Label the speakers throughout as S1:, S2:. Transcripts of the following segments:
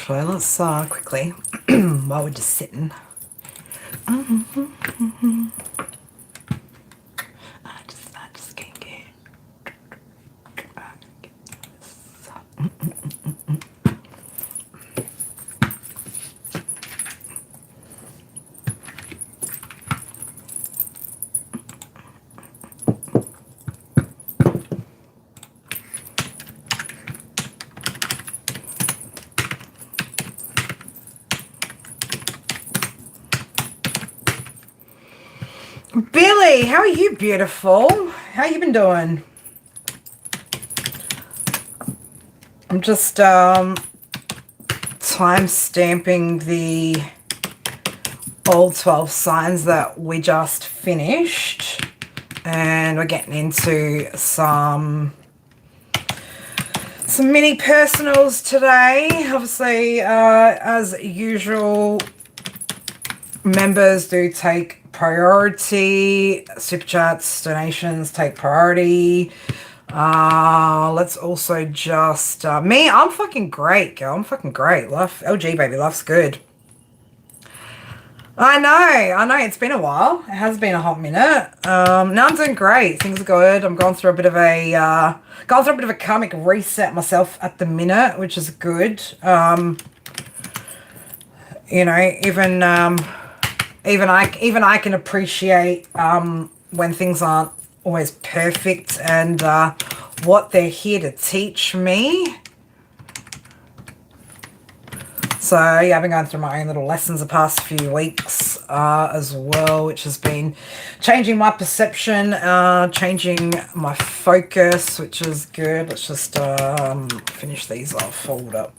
S1: actually. Let's quickly, while we're just sitting. I just can't get. Billy, how are you, beautiful? How you been doing? I'm just time stamping the all 12 signs that we just finished, and we're getting into some mini personals today. Obviously, as usual, members do take priority. Super chats, donations take priority. Let's also just me, I'm fucking great, girl. I'm fucking great. Life, LG baby, life's good. I know, it's been a while. It has been a hot minute. Now I'm doing great. Things are good. I'm going through a bit of a karmic reset myself at the minute, which is good. You know, even I can appreciate when things aren't always perfect, and what they're here to teach me. So yeah, I've been going through my own little lessons the past few weeks as well, which has been changing my perception, changing my focus, which is good. Let's just finish these off. Fold up.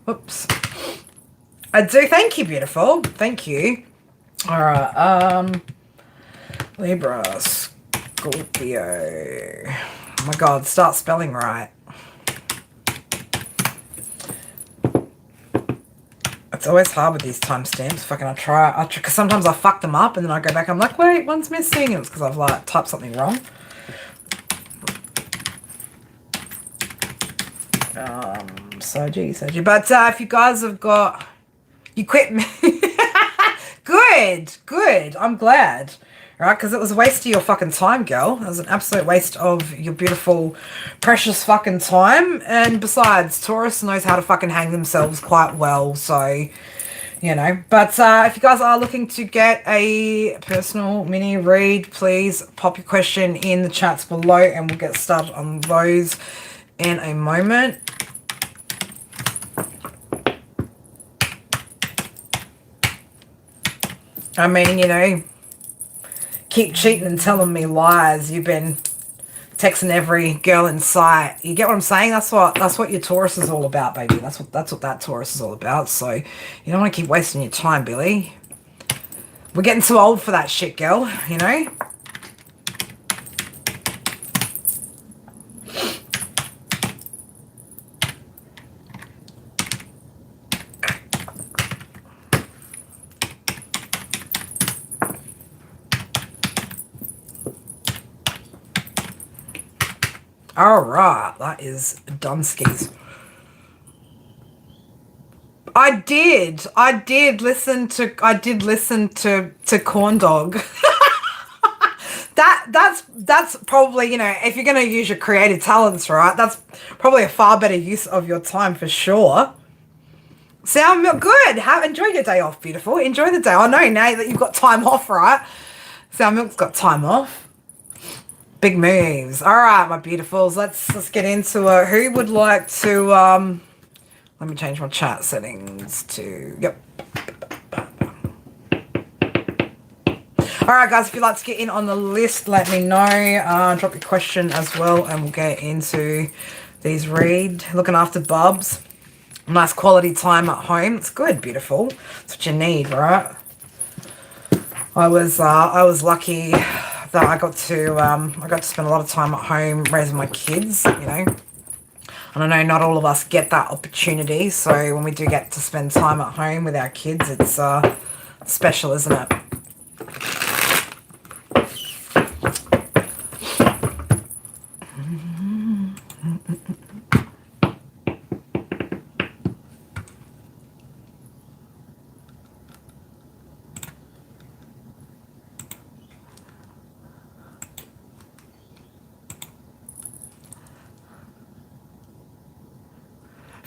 S1: Whoops. I do. Thank you, beautiful. Thank you. All right. Libra, Scorpio. Oh my God, start spelling right. It's always hard with these timestamps. Fucking I try, because sometimes I fuck them up and then I go back, I'm like, wait, one's missing. And it's because I've like typed something wrong. Soji. But if you guys have got, you quit me. Good. I'm glad. Right, because it was a waste of your fucking time, girl. It was an absolute waste of your beautiful, precious fucking time. And besides, Taurus knows how to fucking hang themselves quite well, so, you know. But if you guys are looking to get a personal mini read, please pop your question in the chats below, and we'll get started on those in a moment. I mean, you know, keep cheating and telling me lies. You've been texting every girl in sight. You get what I'm saying? That's what your Taurus is all about, baby. That's what that Taurus is all about. So you don't want to keep wasting your time, Billy. We're getting too old for that shit, girl, you know? All right, that is Dunskies. I did listen to Corn Dog. That's probably, you know, if you're gonna use your creative talents, right, that's probably a far better use of your time for sure. Sound Milk, good. Enjoy your day off, beautiful. Enjoy the day. I know now that you've got time off, right? Sound Milk's got time off. Big moves. All right, my beautifuls. Let's get into it. Who would like to let me change my chat settings to yep. All right, guys, if you'd like to get in on the list, let me know. Drop your question as well, and we'll get into these read. Looking after Bubs. Nice quality time at home. It's good, beautiful. That's what you need, right? I was lucky that I got to spend a lot of time at home raising my kids, you know. And I know not all of us get that opportunity, so when we do get to spend time at home with our kids, it's special, isn't it?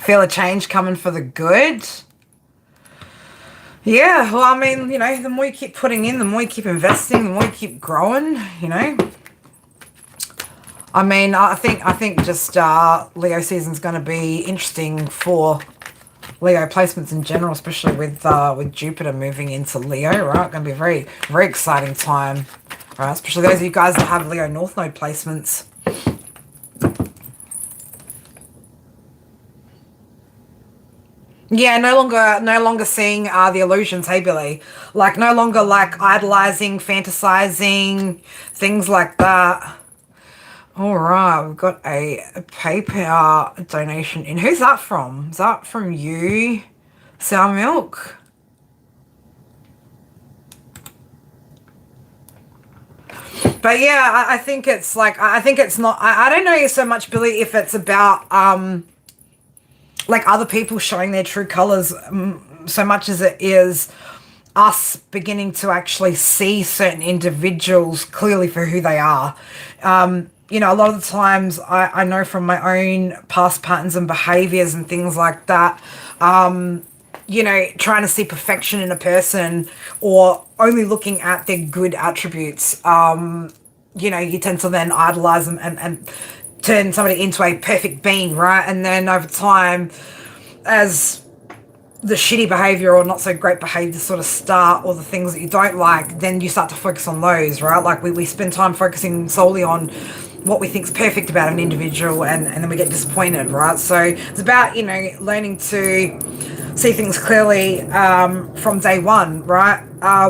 S1: Feel a change coming for the good. Yeah, well, I mean, you know, the more you keep putting in, the more you keep investing, the more you keep growing, you know. I mean, I think just Leo season's going to be interesting for Leo placements in general, especially with Jupiter moving into Leo, right? Going to be a very, very exciting time, right? Especially those of you guys that have Leo North Node placements. Yeah, no longer seeing the illusions, hey Billy. Like no longer like idolizing, fantasizing, things like that. All right, we've got a PayPal donation in. Who's that from? Is that from you, Sour Milk? But yeah, I think it's like I think it's not. I don't know so much, Billy, if it's about like other people showing their true colors so much as it is us beginning to actually see certain individuals clearly for who they are. You know, a lot of the times I know from my own past patterns and behaviors and things like that, you know, trying to see perfection in a person or only looking at their good attributes, you know, you tend to then idolize them and turn somebody into a perfect being, right? And then over time, as the shitty behavior or not so great behavior sort of start, or the things that you don't like, then you start to focus on those, right? Like we spend time focusing solely on what we think's perfect about an individual, and then we get disappointed, right? So it's about, you know, learning to see things clearly from day one, right?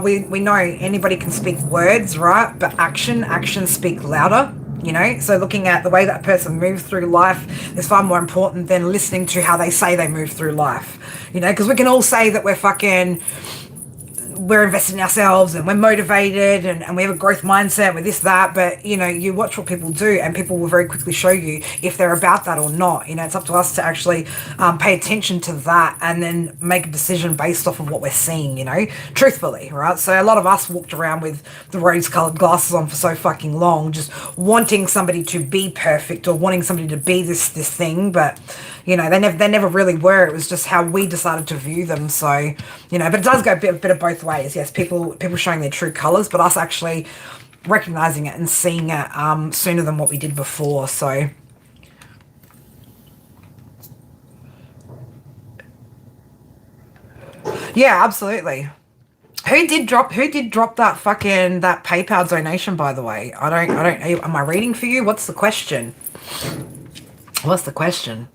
S1: We know anybody can speak words, right? But actions speak louder. You know, so looking at the way that person moves through life is far more important than listening to how they say they move through life. You know, because we can all say that we're invested in ourselves and we're motivated and we have a growth mindset with this, that, but you know, you watch what people do and people will very quickly show you if they're about that or not. You know, it's up to us to actually pay attention to that and then make a decision based off of what we're seeing, you know, truthfully, right? So a lot of us walked around with the rose colored glasses on for so fucking long, just wanting somebody to be perfect or wanting somebody to be this thing, but you know, they never really were. It was just how we decided to view them. So, you know, but it does go a bit of both ways. Yes, people showing their true colors, but us actually recognizing it and seeing it sooner than what we did before. So, yeah, absolutely. Who did drop that PayPal donation, by the way? I don't am I reading for you? What's the question? What's the question?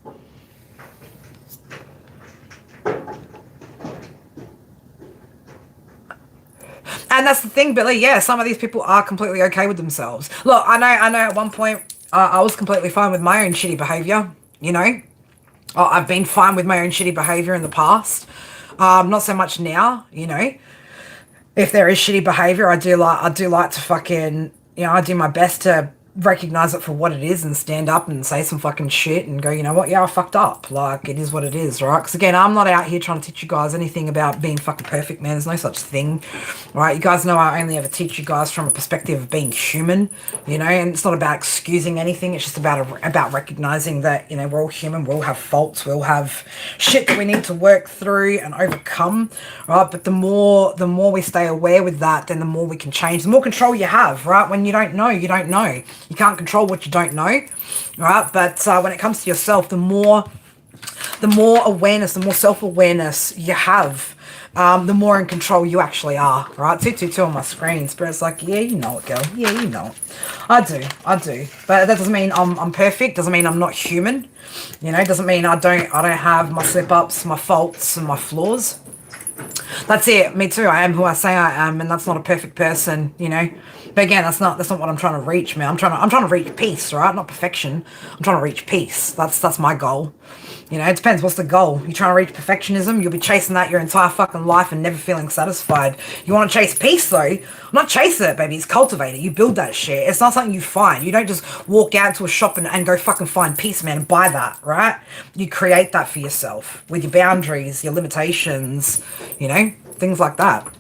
S1: And that's the thing, Billy. Yeah, some of these people are completely okay with themselves. Look, I know. At one point, I was completely fine with my own shitty behavior. You know, I've been fine with my own shitty behavior in the past. Not so much now. You know, if there is shitty behavior, I do like to fucking, you know, I do my best to recognize it for what it is and stand up and say some fucking shit and go, you know what, yeah, I fucked up. Like, it is what it is, right? Because again, I'm not out here trying to teach you guys anything about being fucking perfect, man. There's no such thing, right? You guys know I only ever teach you guys from a perspective of being human, you know, and it's not about excusing anything. It's just about recognizing that, you know, we're all human. We all have faults. We all have shit that we need to work through and overcome, right? But the more we stay aware with that, then the more we can change. The more control you have, right? When you don't know, you don't know. You can't control what you don't know, right? But when it comes to yourself, the more awareness, the more self-awareness you have, the more in control you actually are, right? 222 on my screen. Spirit's like, yeah, you know it, girl. Yeah, you know it. I do. But that doesn't mean I'm perfect. Doesn't mean I'm not human. You know, doesn't mean I don't have my slip-ups, my faults, and my flaws. That's it. Me too. I am who I say I am, and that's not a perfect person, you know. But again, that's not what I'm trying to reach, man. I'm trying to reach peace, right? Not perfection. I'm trying to reach peace. That's my goal. You know, it depends. What's the goal? You trying to reach perfectionism? You'll be chasing that your entire fucking life and never feeling satisfied. You want to chase peace, though? Not chase it, baby. It's cultivate it. You build that shit. It's not something you find. You don't just walk out to a shop and go fucking find peace, man, and buy that, right? You create that for yourself with your boundaries, your limitations, you know, things like that.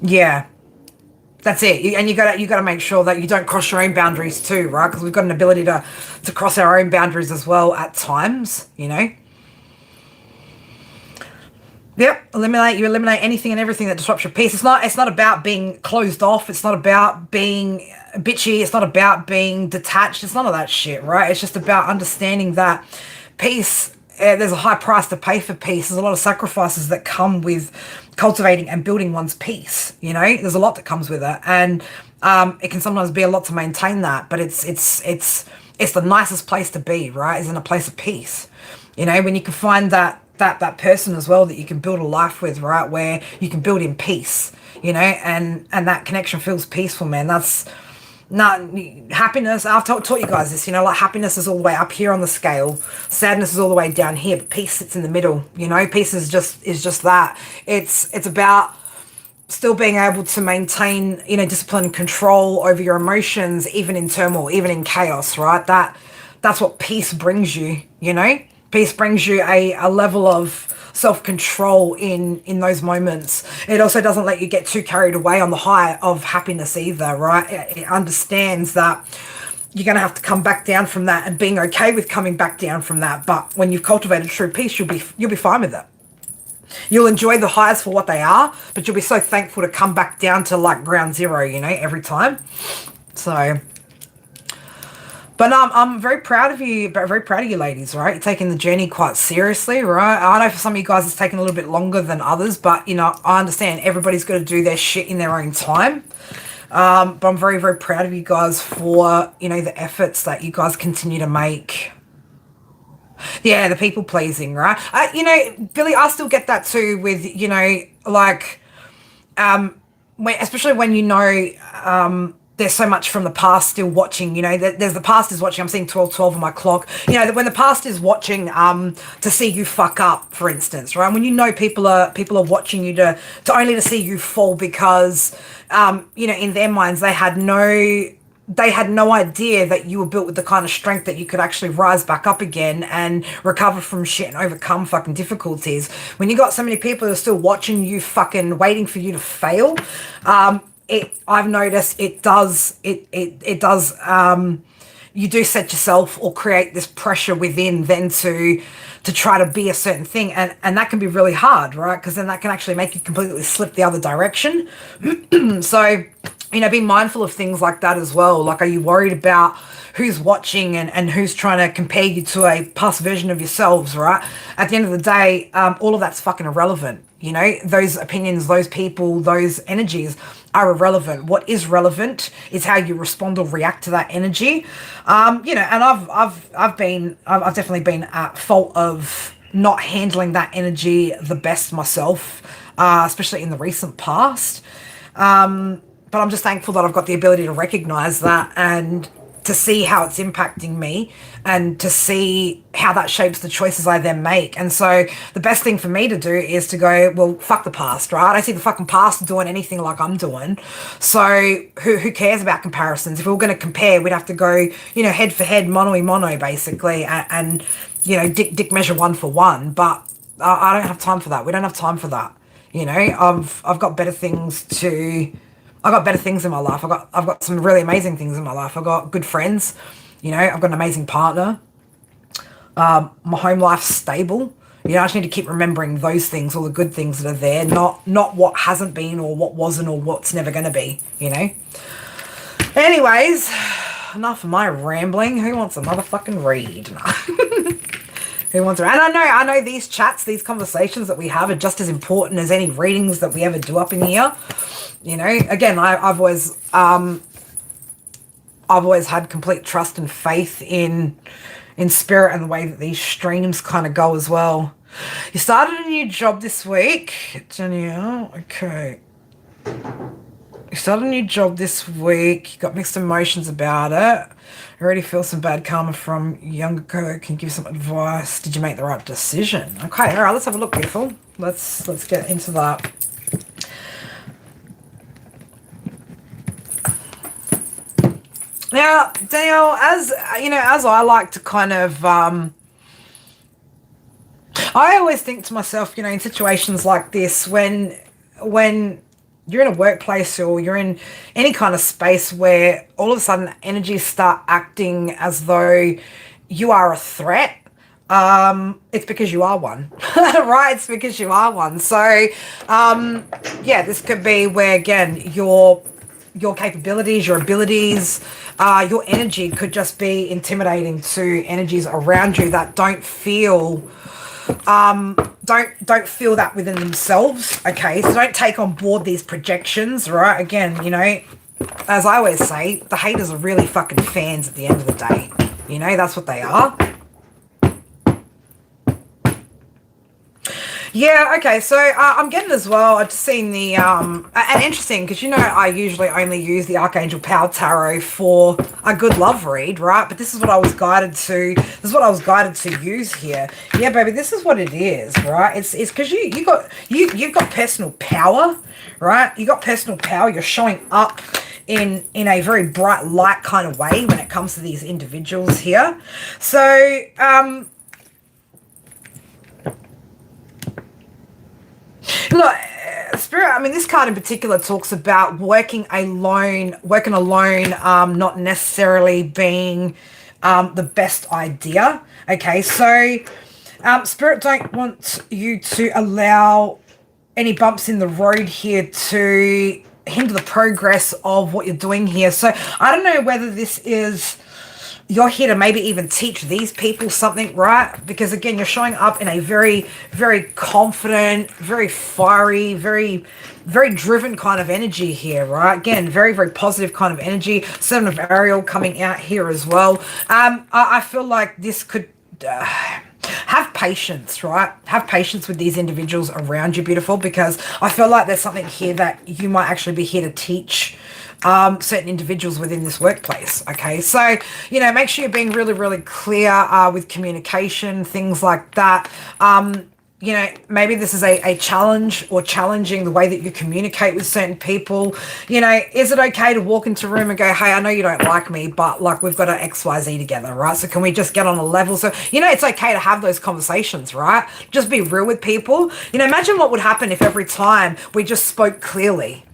S1: Yeah. That's it. And you gotta make sure that you don't cross your own boundaries too, right? Because we've got an ability to cross our own boundaries as well at times, you know. Yep, you eliminate anything and everything that disrupts your peace. It's not about being closed off. It's not about being bitchy. It's not about being detached. It's none of that shit, right? It's just about understanding that peace, there's a high price to pay for peace. There's a lot of sacrifices that come with cultivating and building one's peace, you know? There's a lot that comes with it. And it can sometimes be a lot to maintain that, but it's the nicest place to be, right? Is in a place of peace. You know, when you can find that person as well that you can build a life with, right, where you can build in peace, you know, and that connection feels peaceful, man. That's not happiness. I've taught you guys this, you know, like happiness is all the way up here on the scale, sadness is all the way down here, but peace sits in the middle, you know. Peace is just that. It's about still being able to maintain, you know, discipline and control over your emotions, even in turmoil, even in chaos, right? That's what peace brings you, you know. Peace brings you a level of self-control in those moments. It also doesn't let you get too carried away on the high of happiness either, right? It understands that you're going to have to come back down from that, and being okay with coming back down from that. But when you've cultivated true peace, you'll be fine with it. You'll enjoy the highs for what they are, but you'll be so thankful to come back down to like ground zero, you know, every time. So... But I'm very proud of you, ladies, right? You're taking the journey quite seriously, right? I know for some of you guys it's taken a little bit longer than others, but, you know, I understand everybody's got to do their shit in their own time. But I'm very, very proud of you guys for, you know, the efforts that you guys continue to make. Yeah, the people pleasing, right? You know, Billy, I still get that too with, you know, like, especially when, you know, there's so much from the past still watching, you know, there's the past is watching. I'm seeing 12:12 on my clock. You know, when the past is watching to see you fuck up, for instance, right? When you know people are watching you to only to see you fall because, you know, in their minds they had no idea that you were built with the kind of strength that you could actually rise back up again and recover from shit and overcome fucking difficulties. When you got so many people that are still watching you fucking waiting for you to fail, I've noticed it does, you do set yourself or create this pressure within then to try to be a certain thing. And that can be really hard, right? Because then that can actually make you completely slip the other direction. So, you know, be mindful of things like that as well. Like, are you worried about who's watching and who's trying to compare you to a past version of yourselves, right? At the end of the day, all of that's fucking irrelevant. You know, those opinions, those people, those energies are irrelevant. What is relevant is how you respond or react to that energy. You know, and I've definitely been at fault of not handling that energy the best myself, especially in the recent past. But I'm just thankful that I've got the ability to recognize that and to see how it's impacting me and to see how that shapes the choices I then make. And so the best thing for me to do is to go, well, fuck the past, right? I don't see the fucking past doing anything like I'm doing. So who cares about comparisons? If we were going to compare, we'd have to go, you know, head for head, mono y mono, basically, and you know, dick measure one for one. But I don't have time for that. We don't have time for that. You know, I've got better things to... I've got better things in my life. I've got some really amazing things in my life. I've got good friends, you know, I've got an amazing partner. My home life's stable. You know, I just need to keep remembering those things, all the good things that are there, not what hasn't been or what wasn't or what's never going to be, you know. Anyways, enough of my rambling. Who wants a motherfucking read? Who wants to? And I know these chats, these conversations that we have are just as important as any readings that we ever do up in here. You know, again, I've always had complete trust and faith in spirit and the way that these streams kind of go as well. You started a new job this week, Danielle. Okay. You started a new job this week. You got mixed emotions about it. I already feel some bad karma from younger co. Can you give some advice? Did you make the right decision? Okay, all right, let's have a look, beautiful. Let's get into that. Now, Danielle, as you know, as I like to kind of, I always think to myself, you know, in situations like this, when you're in a workplace or you're in any kind of space where all of a sudden energies start acting as though you are a threat, it's because you are one, right? It's because you are one. So, yeah, this could be where, again, your capabilities, your abilities, your energy could just be intimidating to energies around you that don't feel that within themselves. Okay, so don't take on board these projections, right? Again, as I always say, the haters are really fucking fans at the end of the day. That's what they are. Yeah, okay, so I'm getting as well, I've just seen the, and interesting, because I usually only use the Archangel Power Tarot for a good love read, right? But this is what I was guided to use here. Yeah, baby, this is what it is, right? It's because you've got personal power, right? You got personal power, you're showing up in a very bright light kind of way when it comes to these individuals here. So, look, Spirit, I mean, this card in particular talks about working alone, not necessarily being the best idea. Okay, so Spirit don't want you to allow any bumps in the road here to hinder the progress of what you're doing here. So I don't know whether this is you're here to maybe even teach these people something, right? Because again, you're showing up in a very, very confident, very fiery, very, very driven kind of energy here, right? Again, very, very positive kind of energy. 7 of Ariel coming out here as well. I feel like this could... have patience, right? Have patience with these individuals around you, beautiful, because I feel like there's something here that you might actually be here to teach certain individuals within this workplace. Okay, so make sure you're being really, really clear with communication, things like that. Maybe this is a challenge or challenging the way that you communicate with certain people. Is it okay to walk into a room and go, hey, I know you don't like me, but like we've got an XYZ together, right? So can we just get on a level? So, it's okay to have those conversations, right? Just be real with people. Imagine what would happen if every time we just spoke clearly.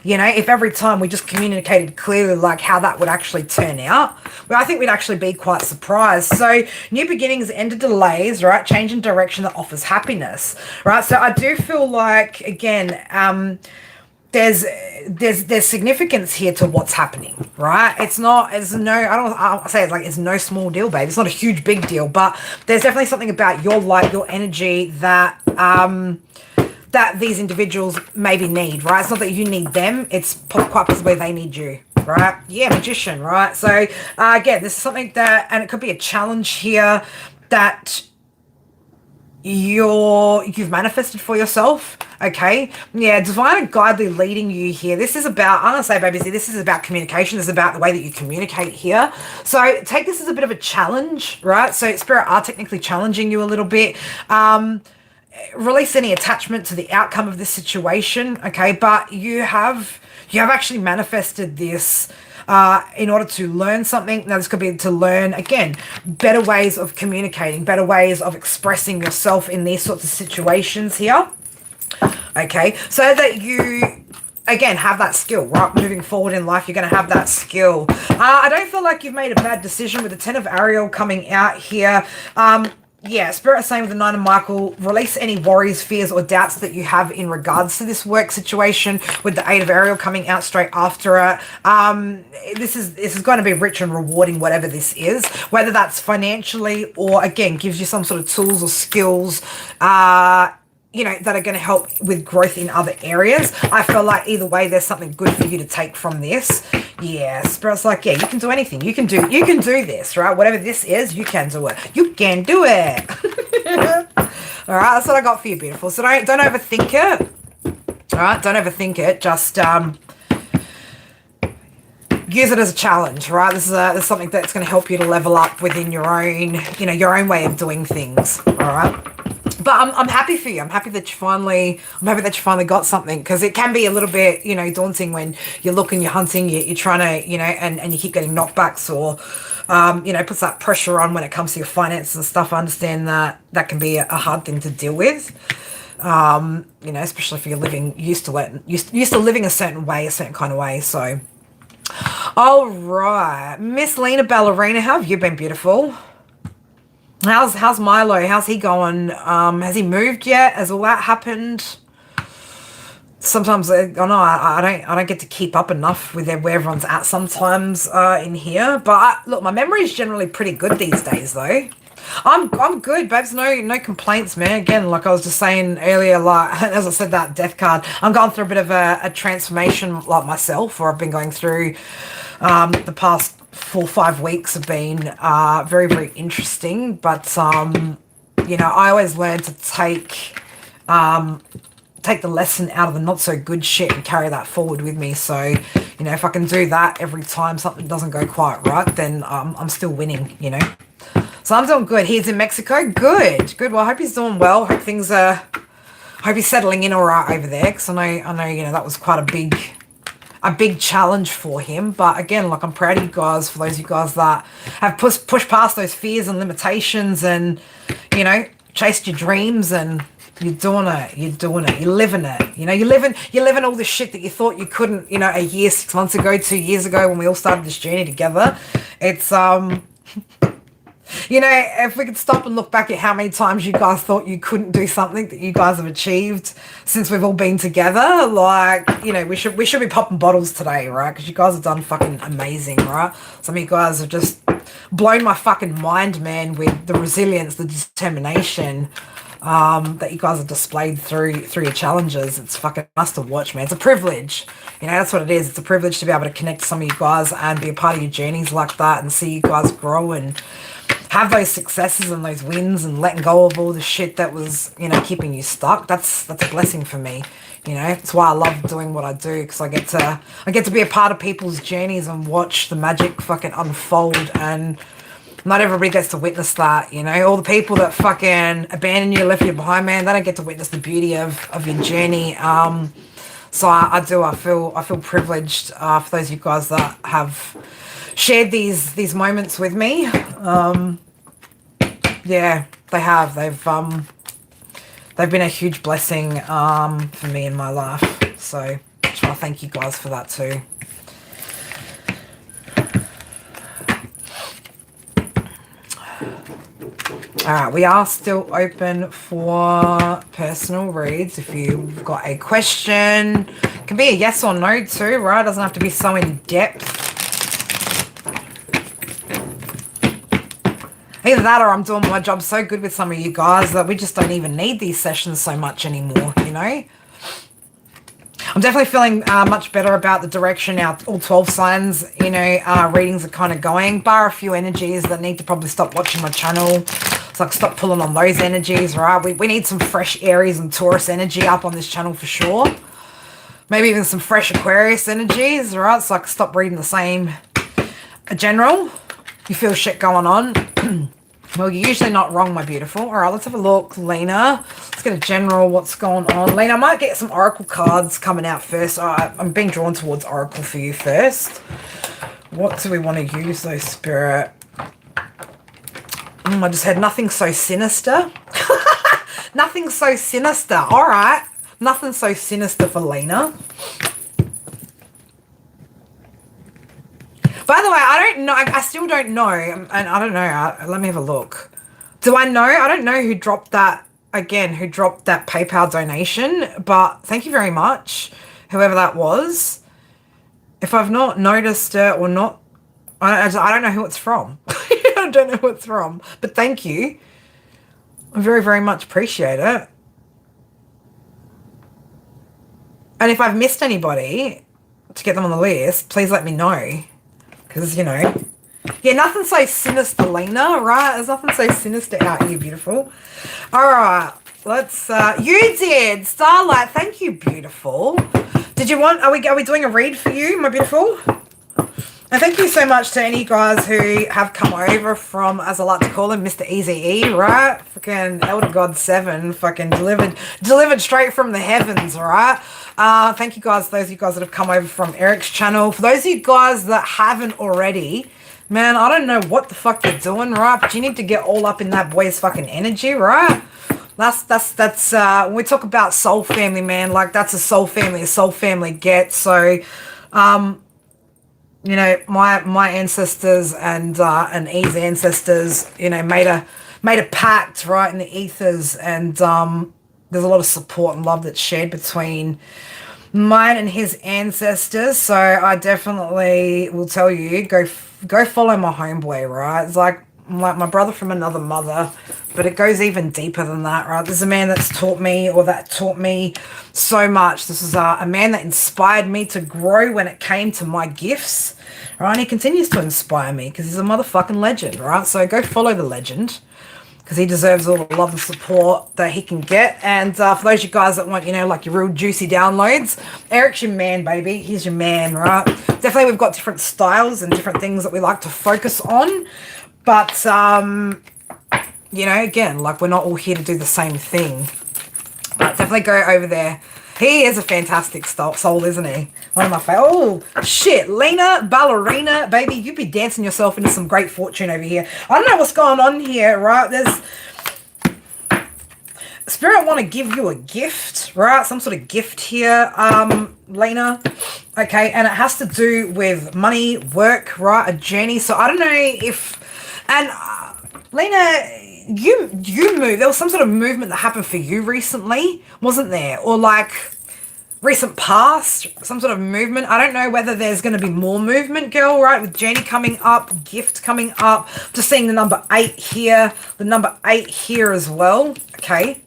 S1: If every time we just communicated clearly, like how that would actually turn out, well, I think we'd actually be quite surprised. So new beginnings, end of delays, right? Change in direction that offers happiness, right? So I do feel like, again, there's significance here to what's happening, right? It's no small deal, babe. It's not a huge, big deal, but there's definitely something about your light, your energy that these individuals maybe need, right? It's not that you need them, it's quite possibly they need you, right? Yeah, Magician, right? So again, this is something that, and it could be a challenge here that you've manifested for yourself. Okay, yeah, divine and godly leading you here. This is about, I'm gonna say, babies, this is about communication. This is about the way that you communicate here. So take this as a bit of a challenge, right? So Spirit are technically challenging you a little bit. Release any attachment to the outcome of this situation, okay? But you have actually manifested this in order to learn something. Now, this could be to learn, again, better ways of communicating, better ways of expressing yourself in these sorts of situations here, okay? So that you, again, have that skill, right? Moving forward in life, you're going to have that skill. I don't feel like you've made a bad decision with the 10 of Ariel coming out here. Yeah, Spirit is saying with the 9 of Michael, release any worries, fears, or doubts that you have in regards to this work situation with the 8 of Ariel coming out straight after it. This is going to be rich and rewarding, whatever this is, whether that's financially or, again, gives you some sort of tools or skills, that are going to help with growth in other areas. I feel like either way, there's something good for you to take from this. Yeah, Spirit's like, yeah, you can do anything. You can do this, right? Whatever this is, you can do it. You can do it. All right, that's what I got for you, beautiful. So don't overthink it. All right, don't overthink it. Just use it as a challenge, right? This is something that's going to help you to level up within your own way of doing things. All right. But I'm happy for you. I'm happy that you finally got something, because it can be a little bit, daunting when you're looking, you're hunting, you're trying to, and you keep getting knockbacks or, puts that pressure on when it comes to your finances and stuff. I understand that can be a hard thing to deal with. You know, especially if you're used to living a certain way, a certain kind of way. So, all right, Miss Lena Ballerina, how have you been, beautiful? How's Milo? How's he going? Has he moved yet? Has all that happened? Sometimes I know I don't get to keep up enough with where everyone's at sometimes in here. But look, my memory is generally pretty good these days, though. I'm good, babes. No complaints, man. Again, like I was just saying earlier, like as I said, that death card. I'm going through a bit of a transformation, like myself, or I've been going through. The past 4-5 weeks have been very interesting. But you know, I always learn to take the lesson out of the not so good shit and carry that forward with me. So, you know, if I can do that every time something doesn't go quite right, then I'm still winning, you know. So I'm doing good. He's in Mexico. Good. Well, I hope he's doing well. Hope he's settling in all right over there. Because I know, you know, that was quite a big challenge for him. But again, like, I'm proud of you guys, for those of you guys that have pushed past those fears and limitations and, you know, chased your dreams, and you're doing it. You're living it. You know, you're living all the shit that you thought you couldn't, you know, a year, 6 months ago, 2 years ago, when we all started this journey together. It's, you know, if we could stop and look back at how many times you guys thought you couldn't do something that you guys have achieved since we've all been together, like, you know, we should be popping bottles today, right? Because you guys have done fucking amazing, right? Some of you guys have just blown my fucking mind, man, with the resilience, the determination that you guys have displayed through your challenges. It's fucking nice to watch, man. It's a privilege. You know, that's what it is. It's a privilege to be able to connect to some of you guys and be a part of your journeys like that, and see you guys grow and have those successes and those wins, and letting go of all the shit that was, you know, keeping you stuck. That's a blessing for me. You know, that's why I love doing what I do, because I get to be a part of people's journeys and watch the magic fucking unfold. And not everybody gets to witness that, you know. All the people that fucking abandon you, left you behind, man, they don't get to witness the beauty of your journey. So I feel privileged for those of you guys that have shared these moments with me. Yeah, they have. They've been a huge blessing for me in my life. So I just want to thank you guys for that too. Alright, we are still open for personal reads. If you've got a question, it can be a yes or no too, right? It doesn't have to be so in depth. Either that, or I'm doing my job so good with some of you guys that we just don't even need these sessions so much anymore, you know? I'm definitely feeling much better about the direction all 12 signs, you know, readings are kind of going, bar a few energies that need to probably stop watching my channel. So like, stop pulling on those energies, right? We need some fresh Aries and Taurus energy up on this channel for sure. Maybe even some fresh Aquarius energies, right? So like, stop reading the same general. You feel shit going on. Well, you're usually not wrong, my beautiful. All right, let's have a look, Lena. Let's get a general what's going on. Lena, I might get some Oracle cards coming out first. All right, I'm being drawn towards Oracle for you first. What do we want to use, though, Spirit? I just had nothing so sinister. Nothing so sinister. All right. Nothing so sinister for Lena. By the way, I don't know. I still don't know. And I don't know. Let me have a look. Do I know? I don't know who dropped that, again, who dropped that PayPal donation. But thank you very much, whoever that was. If I've not noticed it or not, I don't know who it's from. I don't know who it's from. But thank you. I very much appreciate it. And if I've missed anybody to get them on the list, please let me know. Because, you know, yeah, nothing so sinister, Lena, right? There's nothing so sinister out here, beautiful. All right, let's, you did, Starlight, thank you, beautiful. Did you want, are we doing a read for you, my beautiful? And thank you so much to any guys who have come over from, as I like to call him, Mr. Easy E, right? Fucking Elder God 7, fucking delivered straight from the heavens, right? Thank you guys, those of you guys that have come over from Eric's channel. For those of you guys that haven't already, man, I don't know what the fuck you're doing, right? But you need to get all up in that boy's fucking energy, right? That's when we talk about soul family, man, like that's a soul family gets. So, you know, my ancestors and Eve's ancestors, you know, made a pact, right, in the ethers, and there's a lot of support and love that's shared between mine and his ancestors. So I definitely will tell you, go follow my homeboy, right? It's like my brother from another mother, but it goes even deeper than that, right? There's a man that's taught me, or that taught me so much. This is a man that inspired me to grow when it came to my gifts, right? And he continues to inspire me because he's a motherfucking legend, right? So go follow the legend, because he deserves all the love and support that he can get. And for those of you guys that want, you know, like your real juicy downloads, Eric's your man, baby. He's your man, right? Definitely we've got different styles and different things that we like to focus on. But, you know, again, like we're not all here to do the same thing. But definitely go over there. He is a fantastic soul, isn't he? One of my favorites. Oh, shit. Lena, ballerina, baby, you be dancing yourself into some great fortune over here. I don't know what's going on here, right? There's... Spirit want to give you a gift, right? Some sort of gift here, Lena. Okay, and it has to do with money, work, right? A journey. So I don't know if... And Lena... You moved. There was some sort of movement that happened for you recently, wasn't there? Or like recent past, some sort of movement. I don't know whether there's going to be more movement, girl, right? With journey coming up, gift coming up. Just seeing the number 8 here, the number 8 here as well. Okay.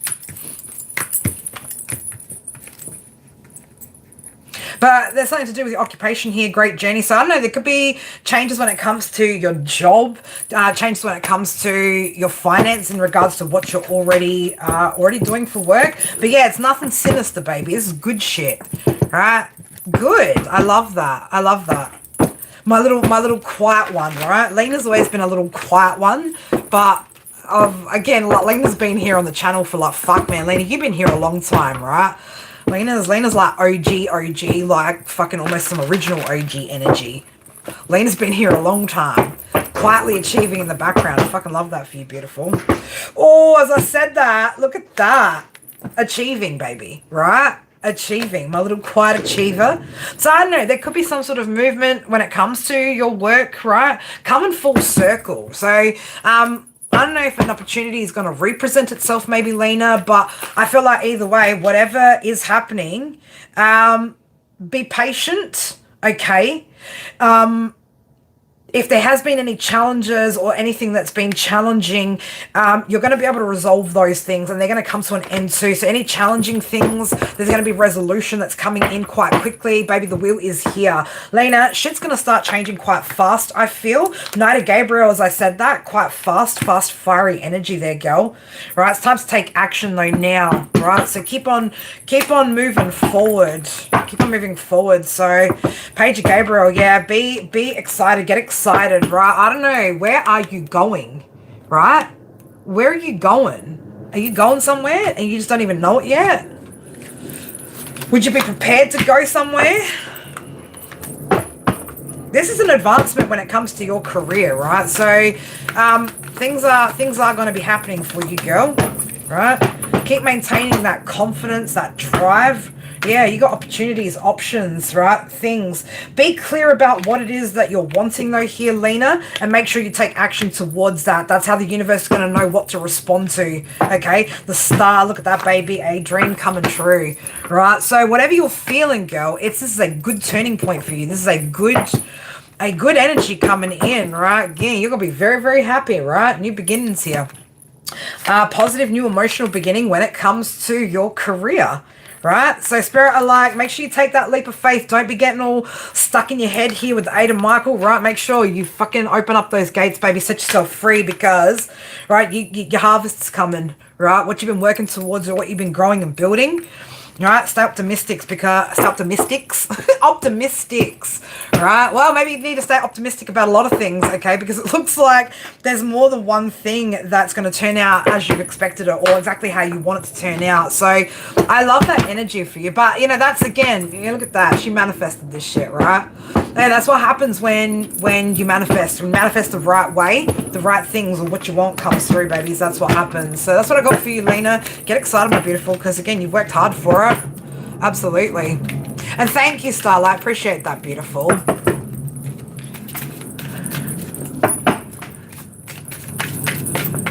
S1: But there's something to do with your occupation here, great journey. So I don't know, there could be changes when it comes to your job, changes when it comes to your finance in regards to what you're already doing for work. But yeah, it's nothing sinister, baby. This is good shit, right? Good. I love that. I love that. My little quiet one, right? Lena's always been a little quiet one, but again, like Lena's been here on the channel for like, fuck, man. Lena, you've been here a long time, right? Lena's like OG, like fucking almost some original OG energy. Lena's been here a long time. Quietly achieving in the background. I fucking love that for you, beautiful. Oh, as I said that, look at that. Achieving, baby, right? Achieving, my little quiet achiever. So I don't know, there could be some sort of movement when it comes to your work, right? Coming full circle. So, I don't know if an opportunity is going to represent itself, maybe, Lena, but I feel like either way, whatever is happening, be patient, okay? If there has been any challenges or anything that's been challenging, you're going to be able to resolve those things, and they're going to come to an end too. So any challenging things, there's going to be resolution that's coming in quite quickly. Baby, the wheel is here. Lena, shit's going to start changing quite fast, I feel. Knight of Gabriel, as I said that, quite fast, fiery energy there, girl. Right, it's time to take action though now, right? So keep on moving forward. Keep on moving forward. So Page of Gabriel, yeah, be excited, get excited, right? I don't know, where are you going, right? Where are you going? Are you going somewhere and you just don't even know it yet? Would you be prepared to go somewhere? This is an advancement when it comes to your career, right? So things are going to be happening for you, girl, right? Keep maintaining that confidence, that drive. Yeah, you got opportunities, options, right? Things. Be clear about what it is that you're wanting though here, Lena, and make sure you take action towards that. That's how the universe is going to know what to respond to, okay? The star, look at that, baby, a dream coming true, right? So whatever you're feeling, girl, this is a good turning point for you. This is a good energy coming in, right? Again, you're going to be very, very happy, right? New beginnings here. Positive new emotional beginning when it comes to your career. Right? So Spirit are like, make sure you take that leap of faith. Don't be getting all stuck in your head here with Ada Michael, right? Make sure you fucking open up those gates, baby. Set yourself free because, right, your harvest's coming, right? What you've been working towards or what you've been growing and building. All right, stay optimistics, optimistics, right? Well, maybe you need to stay optimistic about a lot of things, okay? Because it looks like there's more than one thing that's going to turn out as you've expected it or exactly how you want it to turn out. So I love that energy for you. But, you know, that's, again, you look at that. She manifested this shit, right? And that's what happens when you manifest. When you manifest the right way, the right things, or what you want comes through, babies. That's what happens. So that's what I got for you, Lena. Get excited, my beautiful, because again, you've worked hard for it. Absolutely. And thank you, Starlight. Appreciate that, beautiful.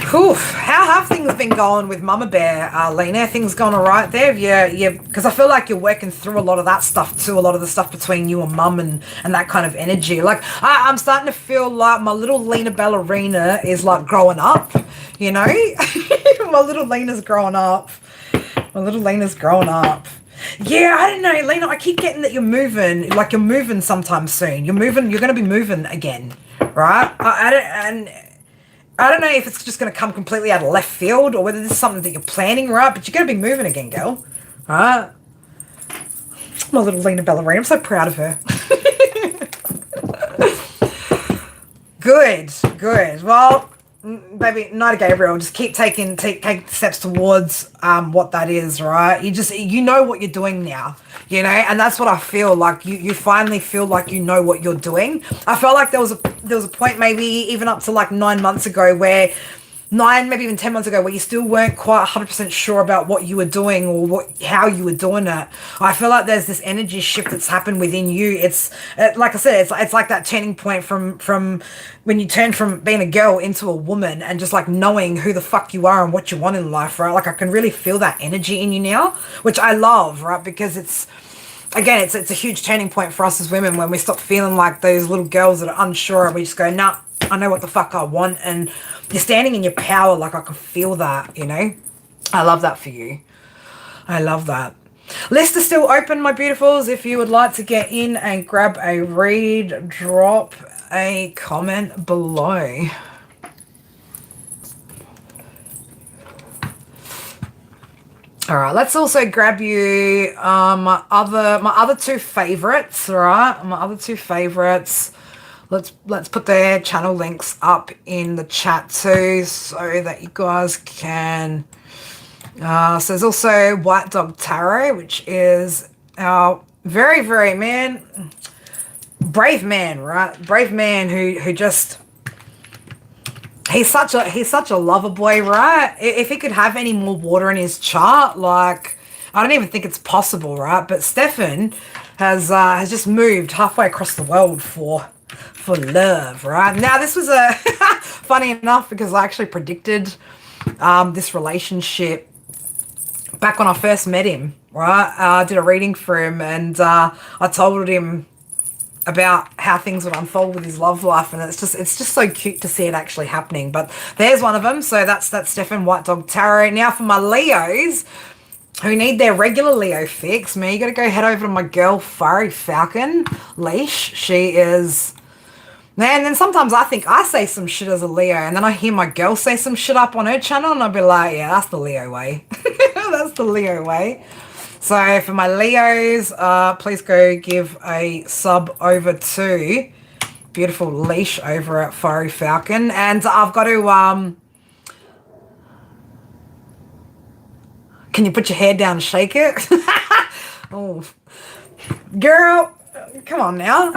S1: Whew, how have things been going with Mama Bear, Lena? Things going all right there? Yeah, because I feel like you're working through a lot of that stuff too, a lot of the stuff between you and Mum and that kind of energy. Like, I'm starting to feel like my little Lena ballerina is like growing up, you know? My little Lena's growing up. My little Lena's growing up. Yeah, I don't know, Lena, I keep getting that you're moving, like you're moving sometime soon. You're going to be moving again, right? I don't know if it's just going to come completely out of left field or whether this is something that you're planning, right? But you're going to be moving again, girl. Right? My little Lena ballerina. I'm so proud of her. Good. Well, baby, Night of Gabriel, just keep taking steps towards what that is, right? You know what you're doing now, you know, and that's what I feel like. You finally feel like you know what you're doing. I felt like there was a point, maybe even up to like 9 months ago, maybe even 10 months ago, where you still weren't quite 100% sure about what you were doing or how you were doing it. I feel like there's this energy shift that's happened within you. It's like I said, it's like that turning point from when you turn from being a girl into a woman and just like knowing who the fuck you are and what you want in life, right? Like I can really feel that energy in you now, which I love, right? Because it's a huge turning point for us as women when we stop feeling like those little girls that are unsure and we just go, nah, I know what the fuck I want, and you're standing in your power. Like I can feel that, you know. I love that for you. I love that. List is still open, my beautifuls. If you would like to get in and grab a read, drop a comment below. All right, let's also grab you my other two favorites. All right, my other two favorites. Let's put their channel links up in the chat too, so that you guys can. So there's also White Dog Tarot, which is our very, very brave man, right? Brave man who just. He's such a lover boy, right? If he could have any more water in his chart, like I don't even think it's possible, right? But Stefan has just moved halfway across the world for love, right? Now this was funny enough because I actually predicted this relationship back when I first met him, right? I did a reading for him and I told him about how things would unfold with his love life, and it's just so cute to see it actually happening. But there's one of them. So that's Stefan, White Dog Tarot. Now for my Leos who need their regular Leo fix, man, you got to go head over to my girl Fiery Falcon Leash. She is, man, then sometimes I think I say some shit as a Leo, and then I hear my girl say some shit up on her channel, and I'll be like, yeah, that's the Leo way. That's the Leo way. So for my Leos, please go give a sub over to beautiful Leash over at Fiery Falcon. And I've got to, can you put your hair down and shake it? Oh, girl, come on now.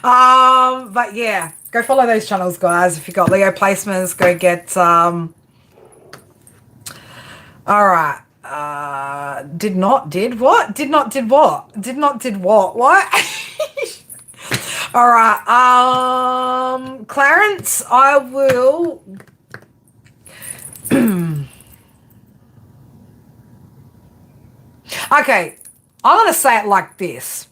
S1: But yeah, go follow those channels, guys. If you've got Leo placements, go get, all right. Did not did what? What? All right. Clarence, I will. Okay, I'm gonna say it like this.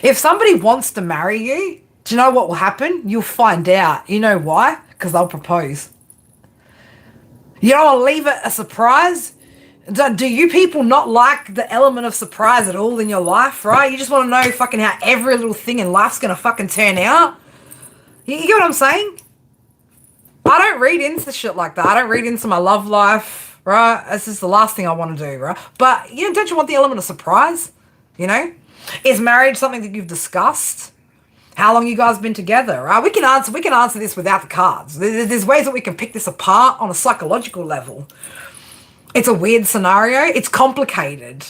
S1: If somebody wants to marry you, do you know what will happen? You'll find out. You know why? Because they'll propose. You don't want to leave it a surprise? Do you people not like the element of surprise at all in your life, right? You just want to know fucking how every little thing in life's going to fucking turn out? You get what I'm saying? I don't read into shit like that. I don't read into my love life, right? This is the last thing I want to do, right? But, you know, don't you want the element of surprise? You know? Is marriage something that you've discussed? How long you guys been together, right? We can answer this without the cards. There's ways that we can pick this apart on a psychological level. It's a weird scenario. It's complicated.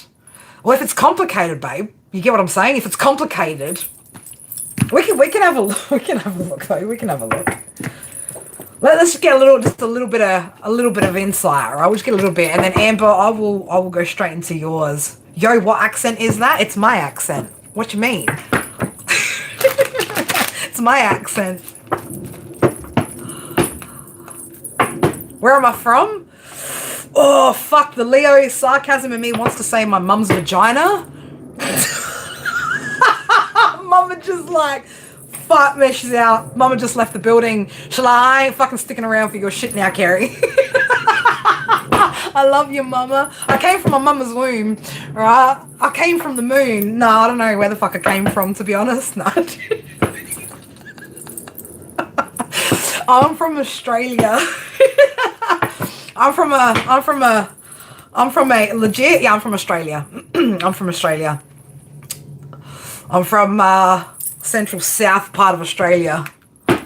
S1: Well, if it's complicated, babe, You get what I'm saying? If it's complicated, we can have a look. We can have a look though. We can have a look. Let's just get a little bit of insight, all right? We'll just get a little bit, and then Amber, I will go straight into yours. Yo, what accent is that? It's my accent. What you mean? It's my accent. Where am I from? Oh, fuck, the Leo sarcasm in me wants to say my mum's vagina. Mama just like, fuck me, she's out. Mama just left the building. I ain't fucking sticking around for your shit now, Carrie. I love you, Mama. I came from my mama's womb, right? I came from the moon. No, I don't know where the fuck I came from, to be honest. No. I'm from Australia. I'm from a legit, yeah, I'm from Australia. I'm from Australia. I'm from central south part of Australia.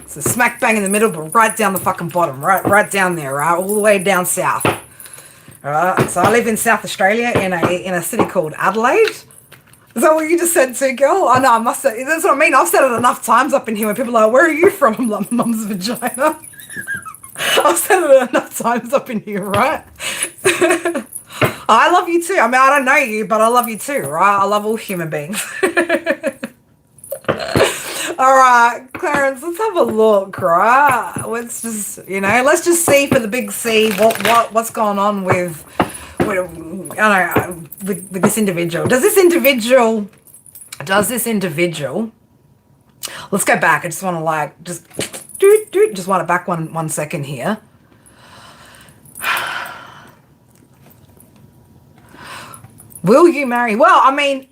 S1: So smack bang in the middle, but right down the fucking bottom, right down there, right, all the way down south. All right. So I live in South Australia in a city called Adelaide. Is that what you just said too, girl? I know, I must have. That's what I mean. I've said it enough times up in here when people are like, where are you from? I'm like, mum's vagina. I've said it enough times up in here, right? I love you too. I mean, I don't know you, but I love you too, right? I love all human beings. All right, Clarence, let's have a look, right? Let's just, let's just see for the big C what's going on with this individual. Does this individual, let's go back. I just want to just want it back one second here. Will you marry? Well, I mean,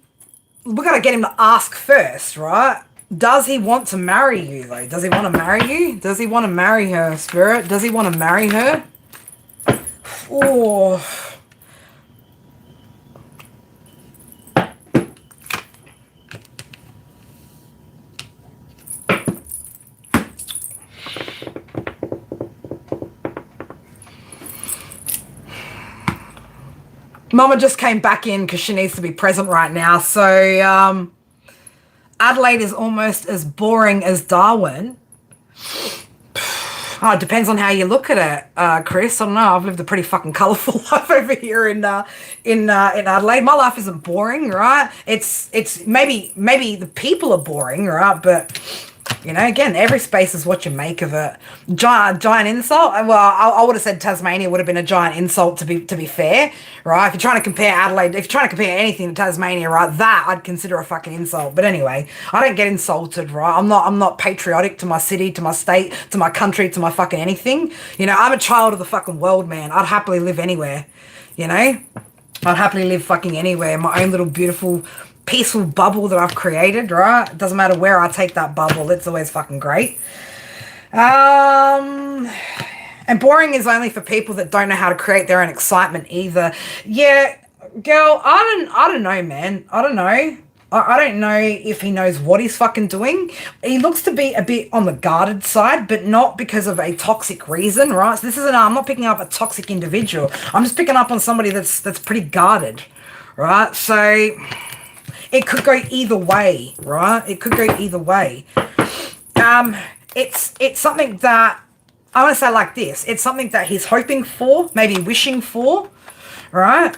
S1: we got to get him to ask first, right? Does he want to marry you, though? Does he want to marry you? Does he want to marry her, Spirit? Does he want to marry her? Oh. Mama just came back in because she needs to be present right now. So, Adelaide is almost as boring as Darwin. Oh, it depends on how you look at it, Chris. I don't know. I've lived a pretty fucking colourful life over here in Adelaide. My life isn't boring, right? It's maybe the people are boring, right? But again, every space is what you make of it. Giant insult. Well, I would have said Tasmania would have been a giant insult to be fair, right? If you're trying to compare Adelaide, if you're trying to compare anything to Tasmania, right, that I'd consider a fucking insult. But anyway, I don't get insulted, right? I'm not patriotic to my city, to my state, to my country, to my fucking anything. I'm a child of the fucking world, man. I'd happily live anywhere. I'd happily live fucking anywhere. My own little beautiful peaceful bubble that I've created, right? It doesn't matter where I take that bubble, it's always fucking great. And boring is only for people that don't know how to create their own excitement either. Yeah, girl, I don't know, man. I don't know. I don't know if he knows what he's fucking doing. He looks to be a bit on the guarded side, but not because of a toxic reason, right? So I'm not picking up a toxic individual. I'm just picking up on somebody that's pretty guarded, right? So it could go either way, right? It could go either way. It's something that, I want to say like this. It's something that he's hoping for, maybe wishing for, right?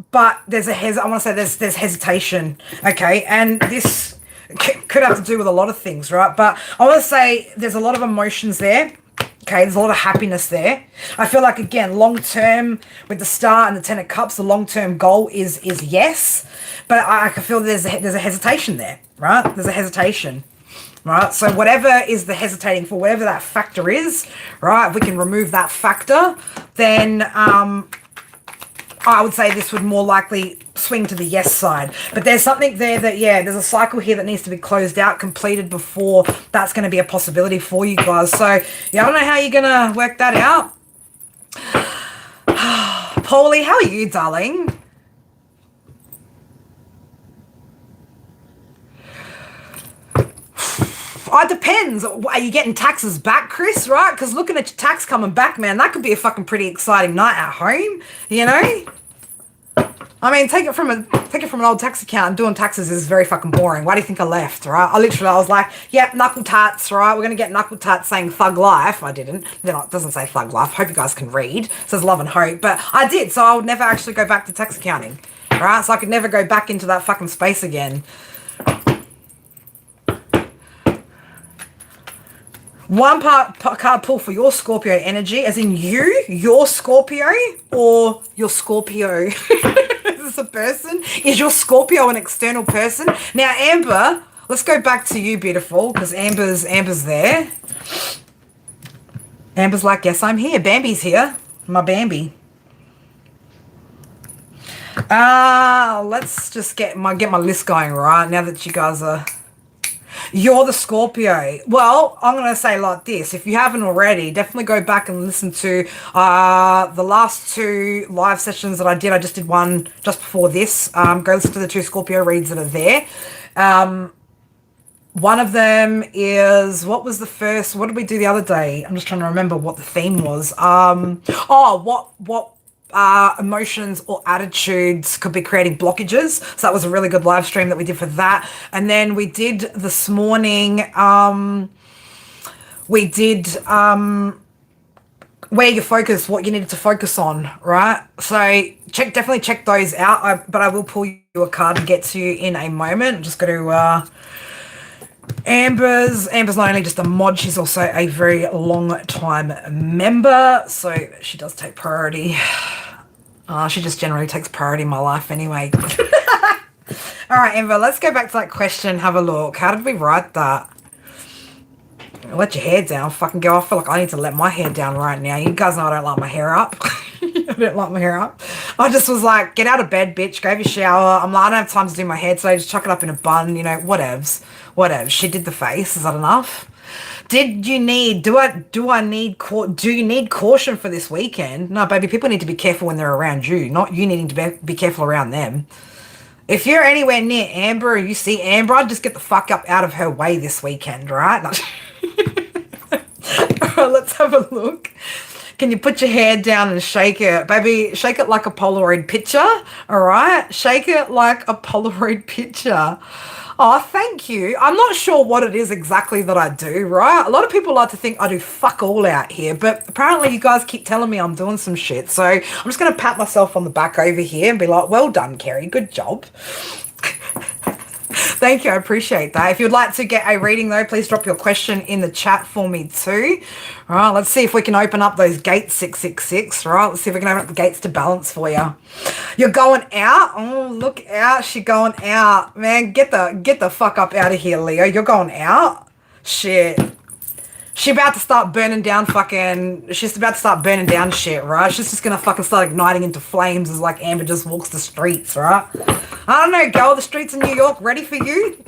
S1: But there's there's hesitation, okay? And this could have to do with a lot of things, right? But I want to say there's a lot of emotions there. Okay, there's a lot of happiness there. I feel like, again, long-term with the Star and the Ten of Cups, the long-term goal is yes. But I can feel there's a hesitation there, right? There's a hesitation, right? So whatever is the hesitating for, whatever that factor is, right? If we can remove that factor, then I would say this would more likely swing to the yes side. But there's something there that, there's a cycle here that needs to be closed out, completed before that's going to be a possibility for you guys. So, I don't know how you're going to work that out. Paulie, how are you, darling? It depends. Are you getting taxes back, Chris, right? Because looking at your tax coming back, man, that could be a fucking pretty exciting night at home, I mean, take it from an old tax account. Doing taxes is very fucking boring. Why do you think I left, right? I was like, yep, knuckle tats, right? We're gonna get knuckle tats saying thug life. I didn't. It doesn't say thug life. Hope you guys can read. It says love and hope. But I did, so I would never actually go back to tax accounting. Right? So I could never go back into that fucking space again. One card pull for your Scorpio energy, as in your Scorpio, or your Scorpio. Is this a person? Is your Scorpio an external person? Now, Amber, let's go back to you, beautiful, because Amber's there. Amber's like, yes, I'm here. Bambi's here. My Bambi. Let's just get my list going right now that you guys are... You're the Scorpio. Well, I'm going to say like this. If you haven't already, definitely go back and listen to the last 2 live sessions that I did. I just did one just before this. Go listen to the 2 Scorpio reads that are there. One of them is, what was the first? What did we do the other day? I'm just trying to remember what the theme was. What emotions or attitudes could be creating blockages. So that was a really good live stream that we did for that. And then we did this morning, we did where you focus, what you needed to focus on, right? So definitely check those out. But I will pull you a card and get to you in a moment. I'm just going to... Amber's not only just a mod, she's also a very long time member, so she does take priority. She just generally takes priority in my life anyway. All right, Amber, let's go back to that question, have a look. How did we write that? Let your hair down, fucking go. I feel like I need to let my hair down right now. You guys know I don't like my hair up. I don't like my hair up. I just was like, get out of bed, bitch. Go have your shower. I'm like, I don't have time to do my hair today. Just chuck it up in a bun, you know, whatevs. She did the face. Is that enough? Do you need caution for this weekend? No, baby, people need to be careful when they're around you, not you needing to be careful around them. If you're anywhere near Amber or you see Amber, I'd just get the fuck up out of her way this weekend, right? All right, let's have a look. Can you put your hair down and shake it? Baby, shake it like a Polaroid picture, all right? Shake it like a Polaroid picture. Oh, thank you. I'm not sure what it is exactly that I do, right? A lot of people like to think I do fuck all out here, but apparently you guys keep telling me I'm doing some shit. So I'm just going to pat myself on the back over here and be like, well done, Kerry. Good job. Thank you. I appreciate that. If you'd like to get a reading, though, please drop your question in the chat for me, too. All right, let's see if we can open up those gates, 666. All right, let's see if we can open up the gates to balance for you. You're going out? Oh, look out. She's going out. Man, get the fuck up out of here, Leo. You're going out? Shit. She's about to start burning down shit, right? She's just gonna fucking start igniting into flames as like Amber just walks the streets, right? I don't know, girl, the streets in New York ready for you?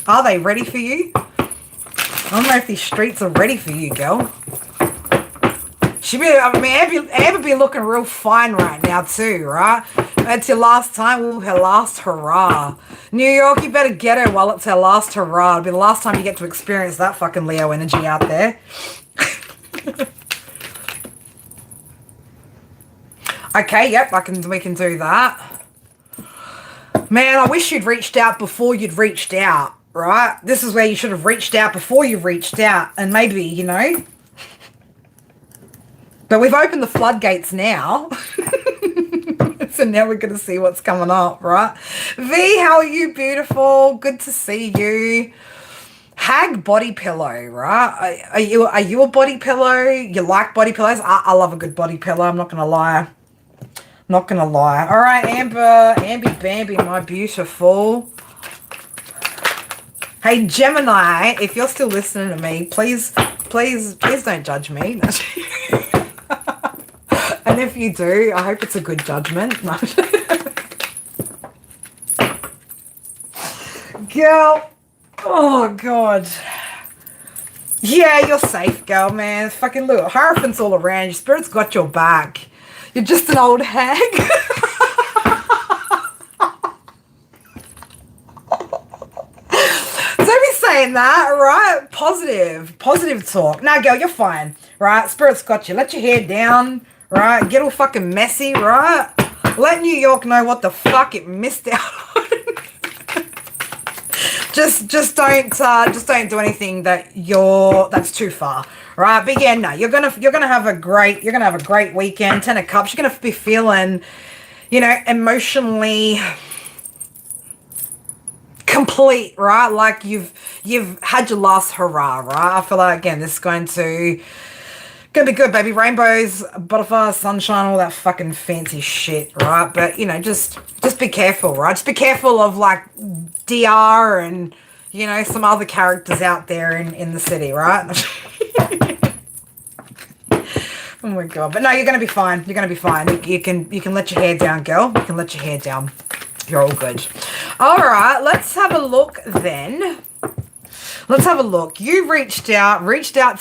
S1: Are they ready for you? I don't know if these streets are ready for you, girl. Amber be looking real fine right now too, right? It's your last time, ooh, her last hurrah. New York, you better get her while it's her last hurrah. It'll be the last time you get to experience that fucking Leo energy out there. Okay, yep, we can do that. Man, I wish you'd reached out before you'd reached out, right? This is where you should have reached out before you reached out, and maybe, you know. But we've opened the floodgates now. So now we're going to see what's coming up, right? V, how are you, beautiful? Good to see you. Hag body pillow, right? Are you a body pillow? You like body pillows? I love a good body pillow. I'm not going to lie. Not going to lie. All right, Amby Bambi, my beautiful. Hey, Gemini, if you're still listening to me, please don't judge me. And if you do, I hope it's a good judgment. Girl. Oh, God. Yeah, you're safe, girl, man. Fucking look, Hierophant's all around. Your spirit's got your back. You're just an old hag. Don't be saying that, right? Positive talk. Nah, girl, you're fine, right? Spirit's got you. Let your hair down. Right, get all fucking messy, right? Let New York know what the fuck it missed out on. just don't do anything that's too far, right? But yeah, no, you're gonna have a great weekend. 10 of Cups. You're gonna be feeling, emotionally complete, right? Like you've had your last hurrah, right? I feel like, again, this is going to be good, baby. Rainbows, butterflies, sunshine, all that fucking fancy shit, right? But just be careful, right? Just be careful of like DR and some other characters out there in the city, right? Oh my god. But no, you're gonna be fine. You're gonna be fine. You can let your hair down, girl. You can let your hair down. You're all good. All right, let's have a look then. Let's have a look. You reached out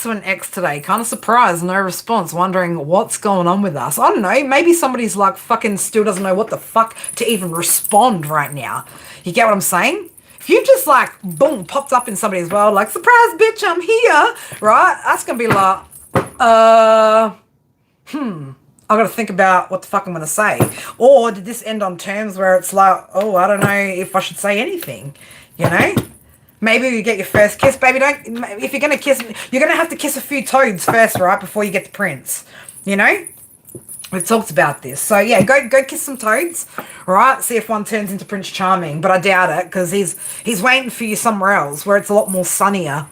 S1: to an ex today. Kind of surprised, no response, wondering what's going on with us. I don't know. Maybe somebody's like fucking still doesn't know what the fuck to even respond right now. You get what I'm saying? If you just like, boom, popped up in somebody's world, like, surprise, bitch, I'm here, right? That's going to be like, I've got to think about what the fuck I'm going to say. Or did this end on terms where it's like, oh, I don't know if I should say anything, Maybe you get your first kiss, baby. If you're going to kiss, you're going to have to kiss a few toads first, right, before you get the prince, We've talked about this. So, yeah, go kiss some toads, right? See if one turns into Prince Charming. But I doubt it, because he's waiting for you somewhere else where it's a lot more sunnier,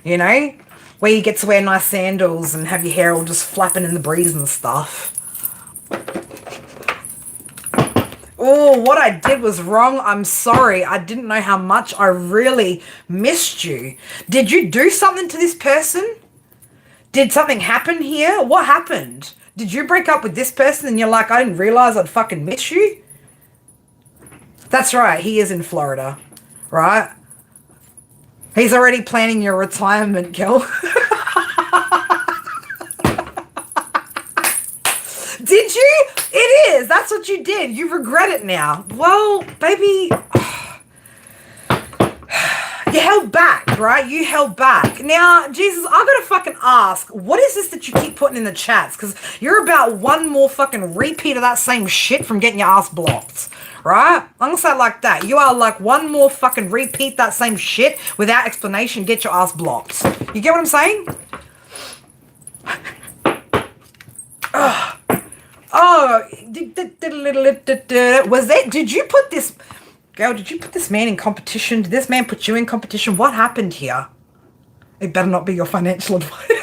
S1: where you get to wear nice sandals and have your hair all just flapping in the breeze and stuff. Oh, what I did was wrong. I'm sorry. I didn't know how much I really missed you. Did you do something to this person? Did something happen here? What happened? Did you break up with this person and you're like, I didn't realize I'd fucking miss you? That's right. He is in Florida, right? He's already planning your retirement, girl. Did you? It is. That's what you did. You regret it now. Well, baby, you held back, right? You held back. Now, Jesus, I've got to fucking ask, what is this that you keep putting in the chats? Because you're about one more fucking repeat of that same shit from getting your ass blocked, right? I'm going to say it like that. You are like one more fucking repeat that same shit without explanation, get your ass blocked. You get what I'm saying? Oh, did you put this, girl, did you put this man in competition? Did this man put you in competition? What happened here? It better not be your financial advisor.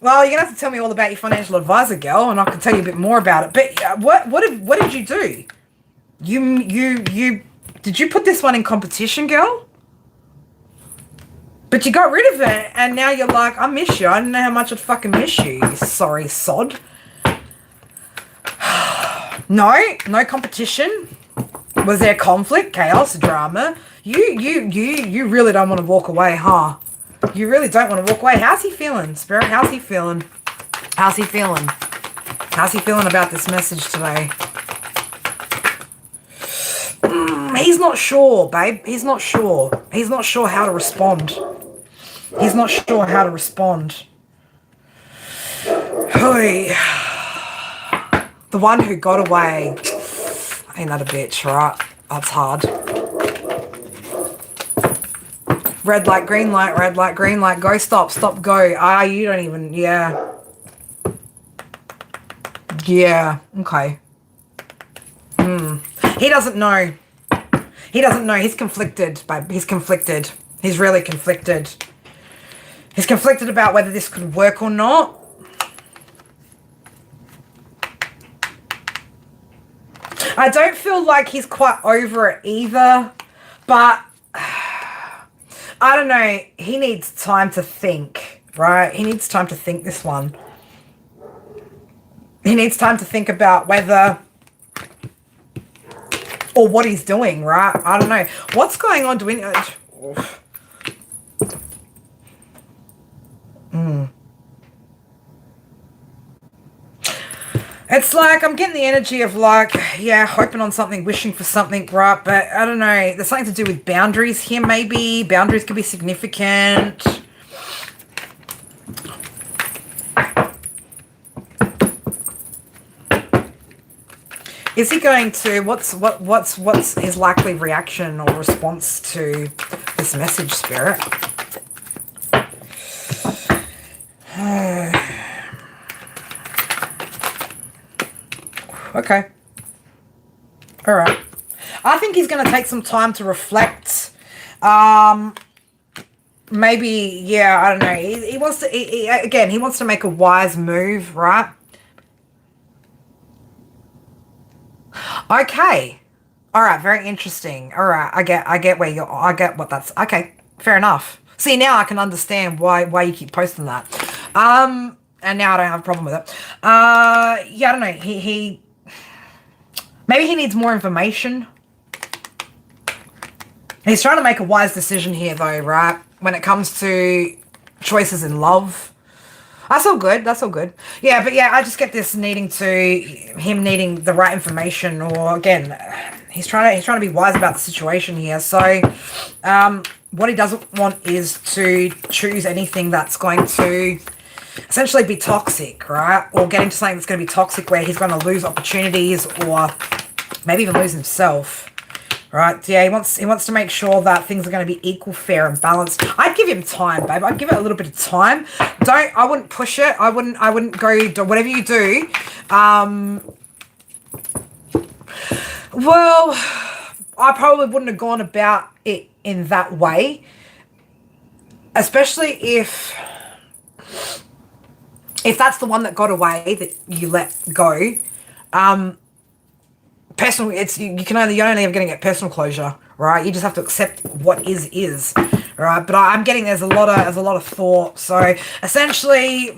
S1: Well, you're going to have to tell me all about your financial advisor, girl, and I can tell you a bit more about it. But what did you do? Did you put this one in competition, girl? But you got rid of it, and now you're like, I miss you. I didn't know how much I'd fucking miss you, you sorry sod. No competition. Was there conflict, chaos, drama? You really don't want to walk away, huh? You really don't want to walk away. How's he feeling, Spirit? How's he feeling? How's he feeling? How's he feeling about this message today? He's not sure, babe. He's not sure. He's not sure how to respond. He's not sure how to respond. Hey. The one who got away. Ain't that a bitch, right? That's hard. Red light, green light, red light, green light. Go, stop, go. You don't even, yeah. Yeah, okay. He doesn't know. He doesn't know. He's conflicted, babe. He's conflicted. He's really conflicted. He's conflicted about whether this could work or not. I don't feel like he's quite over it either, but I don't know. He needs time to think, right? He needs time to think, this one. He needs time to think about whether or what he's doing, right? I don't know. What's going on? It's like I'm getting the energy of like, yeah, hoping on something, wishing for something, right? But I don't know. There's something to do with boundaries here, maybe. Boundaries could be significant. Is he going to, what's his likely reaction or response to this message, Spirit? Okay. All right. I think he's going to take some time to reflect. Maybe, yeah, I don't know. He wants to, again, he wants to make a wise move, right? Okay. All right, very interesting. All right, I get where you're, I get what that's, okay, fair enough. See, now I can understand why you keep posting that. And now I don't have a problem with it. Yeah, I don't know. He maybe he needs more information. He's trying to make a wise decision here, though, right? When it comes to choices in love. That's all good. That's all good. Yeah, but yeah, I just get this him needing the right information, or again, he's trying to be wise about the situation here. So, what he doesn't want is to choose anything that's going to essentially be toxic, right? Or get into something that's going to be toxic where he's going to lose opportunities or maybe even lose himself. Right, yeah, he wants to make sure that things are going to be equal, fair, and balanced. I'd give him time, babe. I'd give it a little bit of time. I wouldn't push it. I wouldn't go do whatever you do. Well, I probably wouldn't have gone about it in that way, especially if that's the one that got away that you let go. Personal, you're only ever going to get personal closure, right? You just have to accept what is, right? But I'm getting there's a lot of thought. So essentially,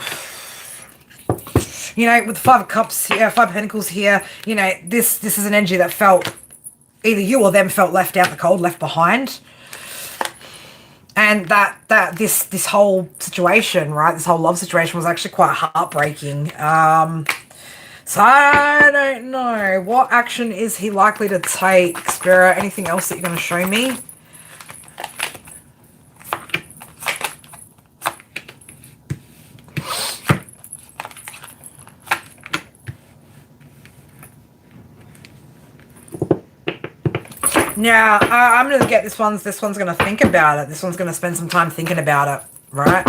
S1: you know, with the Five of Cups here, Five of Pentacles here, you know, this is an energy that felt either you or them felt left out in the cold, left behind. And that this whole situation, right? This whole love situation was actually quite heartbreaking. So I don't know. What action is he likely to take, Spirit? Anything else that you're going to show me? Now, I'm going to get this one's going to think about it. This one's going to spend some time thinking about it, right?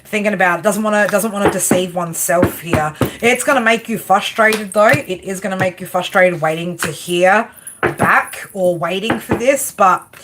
S1: Thinking about it. Doesn't want to deceive oneself here. It's going to make you frustrated, though. It is going to make you frustrated waiting to hear back or waiting for this, but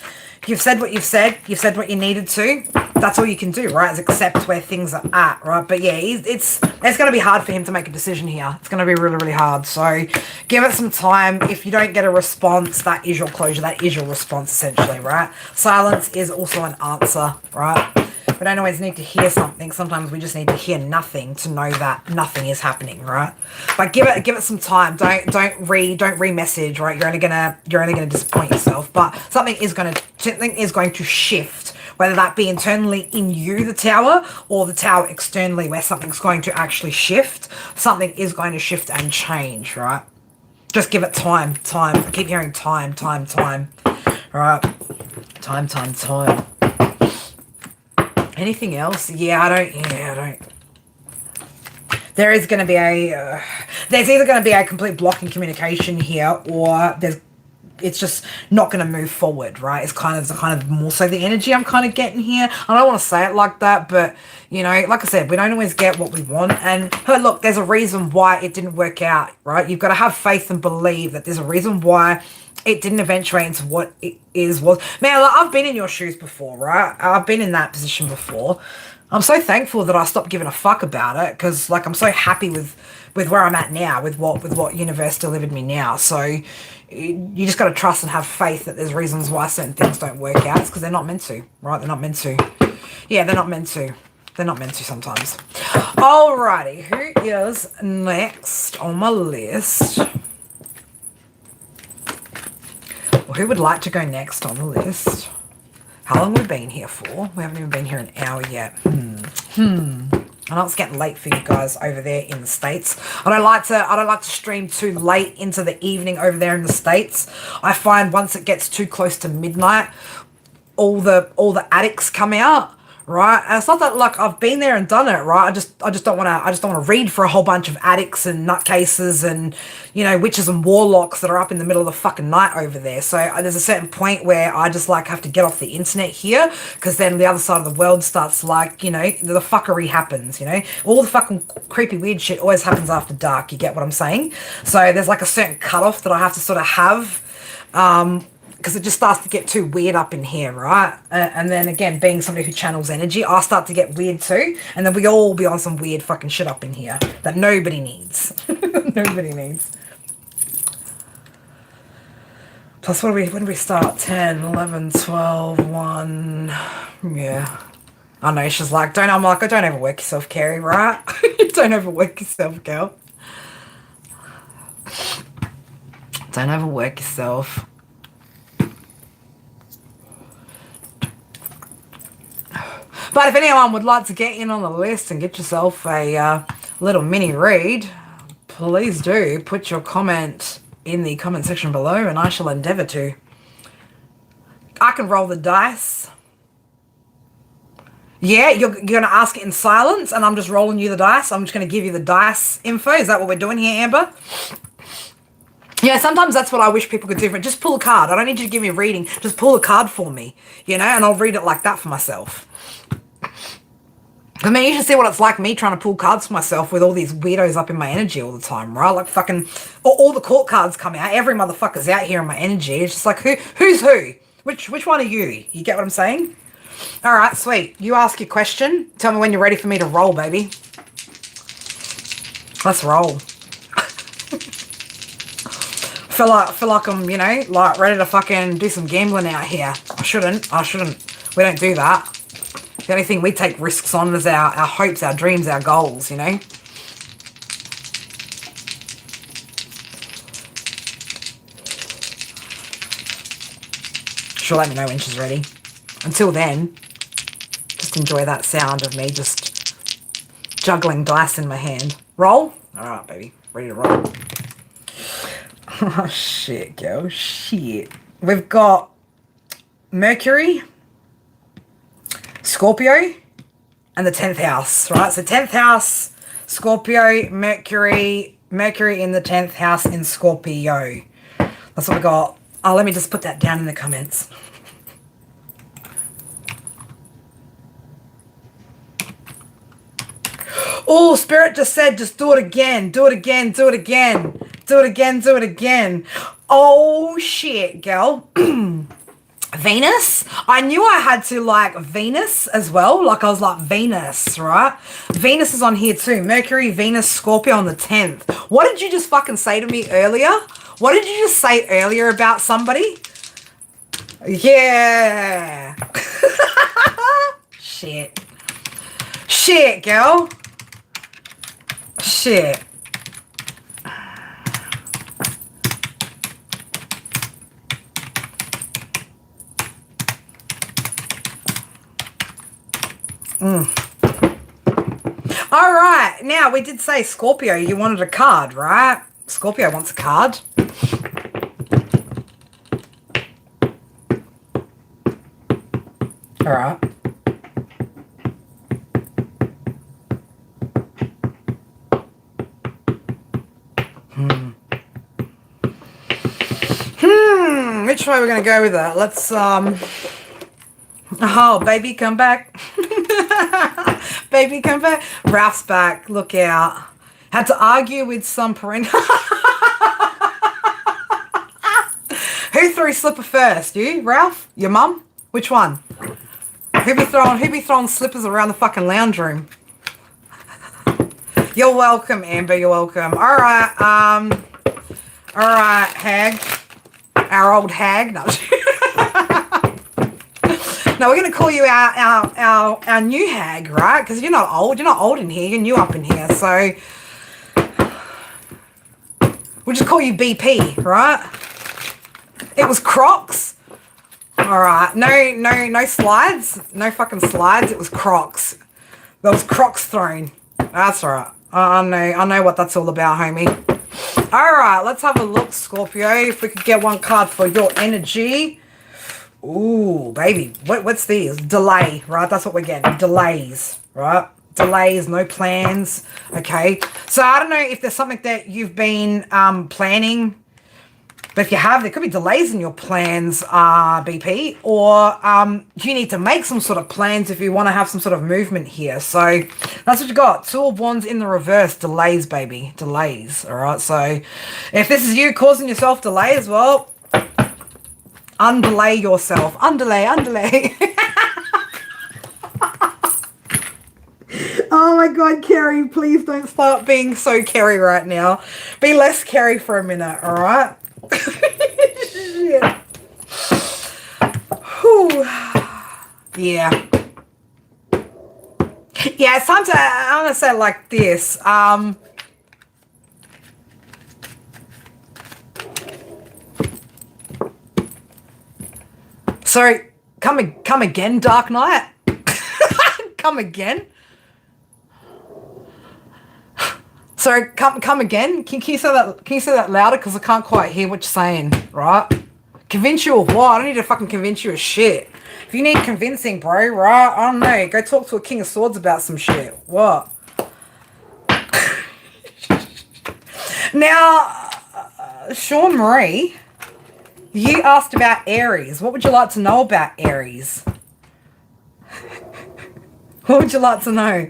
S1: you've said what you've said. You've said what you needed to. That's all you can do, right? Is accept where things are at, right? But yeah, it's going to be hard for him to make a decision here. It's going to be really, really hard. So give it some time. If you don't get a response, that is your closure. That is your response, essentially, right? Silence is also an answer, right? We don't always need to hear something. Sometimes we just need to hear nothing to know that nothing is happening, right? But give it some time. Don't re-message, right? You're only gonna disappoint yourself. But something is going to shift, whether that be internally in you, the Tower, or the Tower externally, where something's going to actually shift. Something is going to shift and change, right? Just give it time. I keep hearing time. Right? Time. Anything else? Yeah, I don't. There is going to be there's either going to be a complete block in communication here, or it's just not going to move forward, right? It's kind of more so the energy I'm kind of getting here. I don't want to say it like that, but you know, like I said, we don't always get what we want. And look, there's a reason why it didn't work out, right? You've got to have faith and believe that there's a reason why it didn't eventuate into what it was. Man, like, I've been in your shoes before, right? I've been in that position before. I'm so thankful that I stopped giving a fuck about it, because like I'm so happy with where I'm at now, with what universe delivered me now. So you just got to trust and have faith that there's reasons why certain things don't work out. It's because they're not meant to, right? They're not meant to. Yeah, they're not meant to. They're not meant to sometimes. Alrighty, who is next on my list? Who would like to go next on the list? How long have we been here for? We haven't even been here an hour yet. I know it's getting late for you guys over there in the States. I don't like to stream too late into the evening over there in the States. I find once it gets too close to midnight, all the addicts come out, right? And it's not that like I've been there and done it, right? I just don't want to. I just don't want to read for a whole bunch of addicts and nutcases and witches and warlocks that are up in the middle of the fucking night over there. So there's a certain point where I just like have to get off the internet here because then the other side of the world starts like the fuckery happens. All the fucking creepy weird shit always happens after dark. You get what I'm saying? So there's like a certain cutoff that I have to sort of have. Because it just starts to get too weird up in here, right? And then again, being somebody who channels energy, I start to get weird too. And then we all be on some weird fucking shit up in here that nobody needs. Nobody needs. Plus, when do we start? 10, 11, 12, 1. Yeah. I know, she's like, don't overwork yourself, Carrie, right? Don't overwork yourself, girl. Don't overwork yourself. But if anyone would like to get in on the list and get yourself a little mini read, please do put your comment in the comment section below and I shall endeavour to. I can roll the dice. Yeah, you're going to ask it in silence and I'm just rolling you the dice. I'm just going to give you the dice info. Is that what we're doing here, Amber? Yeah, sometimes that's what I wish people could do. Just pull a card. I don't need you to give me a reading. Just pull a card for me, and I'll read it like that for myself. I mean, you should see what it's like me trying to pull cards for myself with all these weirdos up in my energy all the time, right? Like fucking all the court cards come out. Every motherfucker's out here in my energy. It's just like, who's who? Which one are you? You get what I'm saying? All right, sweet. You ask your question. Tell me when you're ready for me to roll, baby. Let's roll. feel like I'm, like ready to fucking do some gambling out here. I shouldn't. We don't do that. The only thing we take risks on is our hopes, our dreams, our goals, She'll let me know when she's ready. Until then, just enjoy that sound of me just juggling dice in my hand. Roll? Alright, baby. Ready to roll. Oh, shit, girl. Shit. We've got Mercury, Scorpio, and the 10th house, right? So 10th house, Scorpio, Mercury in the 10th house in Scorpio. That's what we got. Oh, let me just put that down in the comments. Oh, Spirit just said, just do it again. Do it again. Do it again. Do it again. Do it again. Oh, shit, girl. Venus. I knew I had to like Venus as well. Like I was like Venus, right? Venus is on here too. Mercury, Venus, Scorpio on the 10th. What did you just fucking say to me earlier? What did you just say earlier about somebody? Yeah. Shit. Shit, girl. Shit. All right, now we did say Scorpio, you wanted a card, right? Scorpio wants a card. All right. Which way we're going to go with that? Let's, oh, baby, come back. Baby, come back. Ralph's back. Look out. Had to argue with some parental. Who threw slipper first? You, Ralph? Your mum? Which one? Who be throwing slippers around the fucking lounge room? You're welcome, Amber. You're welcome. All right. All right, hag. Our old hag. No. No, we're going to call you our new hag, right? Because you're not old. You're not old in here. You're new up in here. So we'll just call you BP, right? It was Crocs. All right. No slides. No fucking slides. It was Crocs. There was Crocs thrown. That's all right. I know what that's all about, homie. All right. Let's have a look, Scorpio. If we could get one card for your energy. Ooh, baby. What's these? Delay, right? That's what we're getting. Delays, right? Delays, no plans. Okay. So I don't know if there's something that you've been planning. But if you have, there could be delays in your plans, BP, or you need to make some sort of plans if you want to have some sort of movement here. So that's what you got. Two of Wands in the reverse. Delays, baby. Delays. All right. So if this is you causing yourself delays, well, undelay yourself. Undelay. Oh my God, Carrie, please don't start being so Carrie right now. Be less Carrie for a minute, all right? Shit. Whew. Yeah. Yeah, it's time to, I'm going to say it like this. So, come again, Dark Knight? Come again? So come again. Can you say that? Can you say that louder? Because I can't quite hear what you're saying. Right? Convince you of what? I don't need to fucking convince you of shit. If you need convincing, bro, right? I don't know. Go talk to a King of Swords about some shit. What? Now, Sean Marie, you asked about Aries. What would you like to know about Aries? What would you like to know?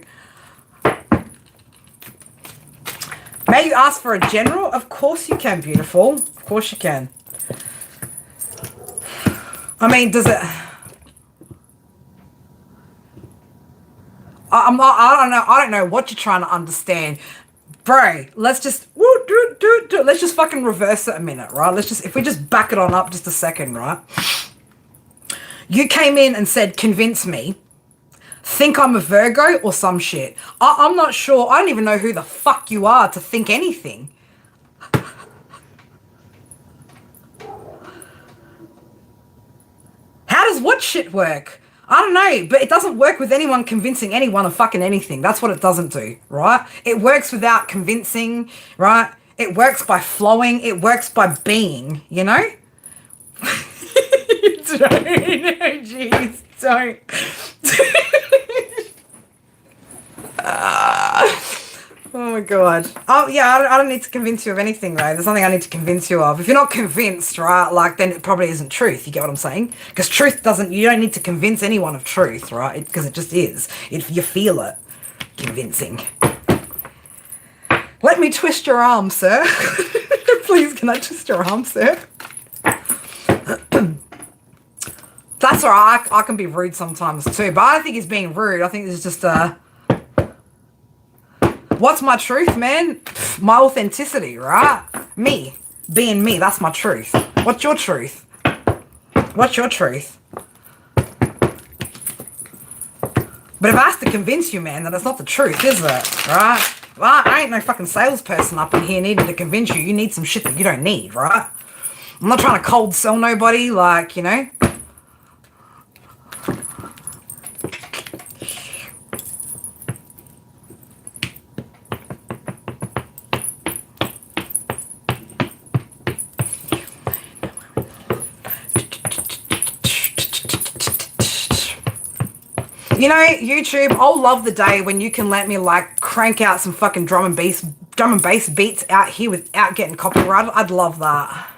S1: May you ask for a general? Of course you can, beautiful. Of course you can. I mean, does it... I don't know what you're trying to understand. Bro, let's just... Let's just fucking reverse it a minute, right? If we just back it on up just a second, right? You came in and said, convince me. Think I'm a Virgo or some shit. I'm not sure. I don't even know who the fuck you are to think anything. How does what shit work? I don't know, but it doesn't work with anyone convincing anyone of fucking anything. That's what it doesn't do, right? It works without convincing, right? It works by flowing. It works by being, you know? Don't. Oh, jeez. Don't. Oh my God. Oh yeah, I don't need to convince you of anything though. There's nothing I need to convince you of. If you're not convinced, right, like then it probably isn't truth. You get what I'm saying? Because truth doesn't, you don't need to convince anyone of truth, right? Because it just is. If you feel it, convincing. Let me twist your arm, sir. Please, can I twist your arm, sir? That's all right. I can be rude sometimes too, but I don't think he's being rude. I think this is just what's my truth, man? My authenticity, right? Me. Being me, that's my truth. What's your truth? What's your truth? But if I have to convince you, man, that it's not the truth, is it? Right? Well, I ain't no fucking salesperson up in here needing to convince you. You need some shit that you don't need, right? I'm not trying to cold sell nobody, like, you know? You know, YouTube, I'll love the day when you can let me like crank out some fucking drum and bass beats out here without getting copyrighted. I'd love that.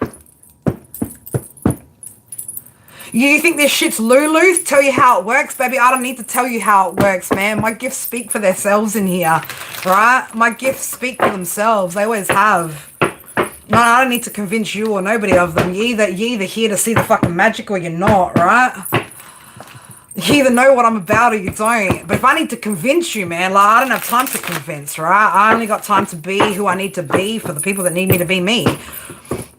S1: You think this shit's Lulu's? Tell you how it works, baby. I don't need to tell you how it works, man. My gifts speak for themselves in here, right? My gifts speak for themselves. They always have. No, I don't need to convince you or nobody of them. You're either here to see the fucking magic or you're not, right? You either know what I'm about or you don't. But if I need to convince you, man, like I don't have time to convince, right? I only got time to be who I need to be for the people that need me to be me.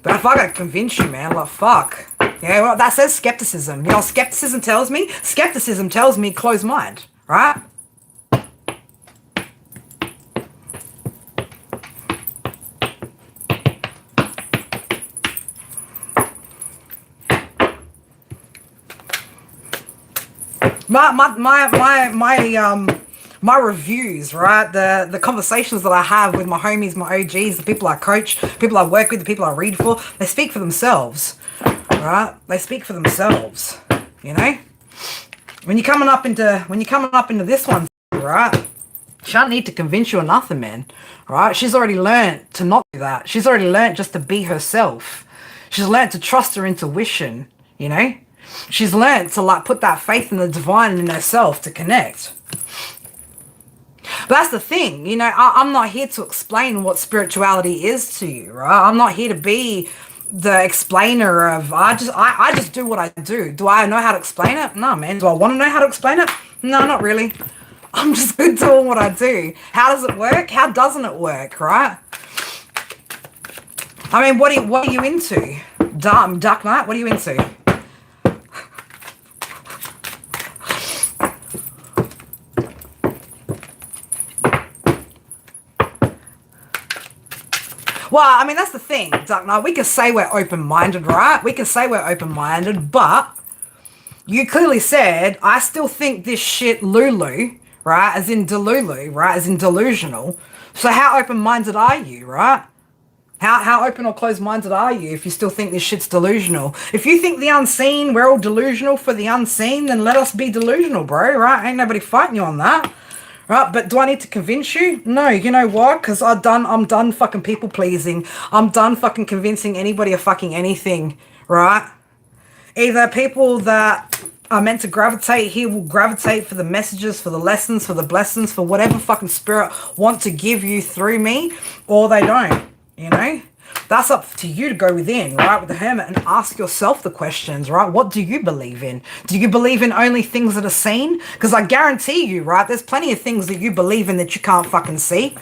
S1: But if I gotta convince you, man, like fuck. Yeah, well, that says skepticism. You know what skepticism tells me? Skepticism tells me closed mind, right? My reviews, right? The conversations that I have with my homies, my OGs, the people I coach, people I work with, the people I read for, they speak for themselves, right? They speak for themselves. you know? When you're coming up into this one, right? She don't need to convince you or nothing, man. Right? She's already learned to not do that. She's already learned just to be herself. She's learned to trust her intuition, you know? She's learned to like put that faith in the divine and in herself to connect. But that's the thing, you know, I'm not here to explain what spirituality is to you, right? I'm not here to be the explainer of, I just do what I do. Do I know how to explain it? No, man. Do I want to know how to explain it? No, not really. I'm just good doing what I do. How does it work? How doesn't it work, right? I mean, what are you into? Dark Knight, what are you into? Well, I mean, that's the thing, Dark Knight. We can say we're open-minded, right? We can say we're open-minded, but you clearly said, I still think this shit Lulu, right? As in Delulu, right? As in delusional. So how open-minded are you, right? How open or closed-minded are you if you still think this shit's delusional? If you think the unseen, we're all delusional for the unseen, then let us be delusional, bro, right? Ain't nobody fighting you on that. Right, but do I need to convince you? No, you know what? Because I'm done fucking people pleasing. I'm done fucking convincing anybody of fucking anything, right? Either people that are meant to gravitate here will gravitate for the messages, for the lessons, for the blessings, for whatever fucking spirit want to give you through me, or they don't, you know? That's up to you to go within, right, with the hermit and ask yourself the questions, right? What do you believe in? Do you believe in only things that are seen? Because I guarantee you, right, there's plenty of things that you believe in that you can't fucking see,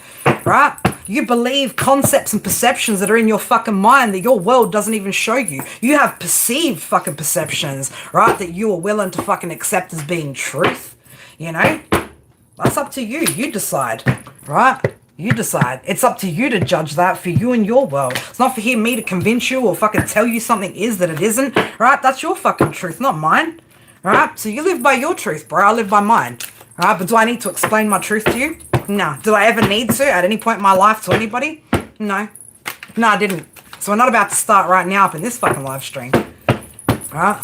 S1: right? You believe concepts and perceptions that are in your fucking mind that your world doesn't even show you. You have perceived fucking perceptions, right, that you are willing to fucking accept as being truth, you know? That's up to you. You decide, right? You decide. It's up to you to judge that for you and your world. It's not for me to convince you or fucking tell you something is that it isn't, right? That's your fucking truth, not mine, right? So you live by your truth, bro. I live by mine, right? But do I need to explain my truth to you? No. Did I ever need to at any point in my life to anybody? No. No, I didn't. So we're not about to start right now up in this fucking live stream, right?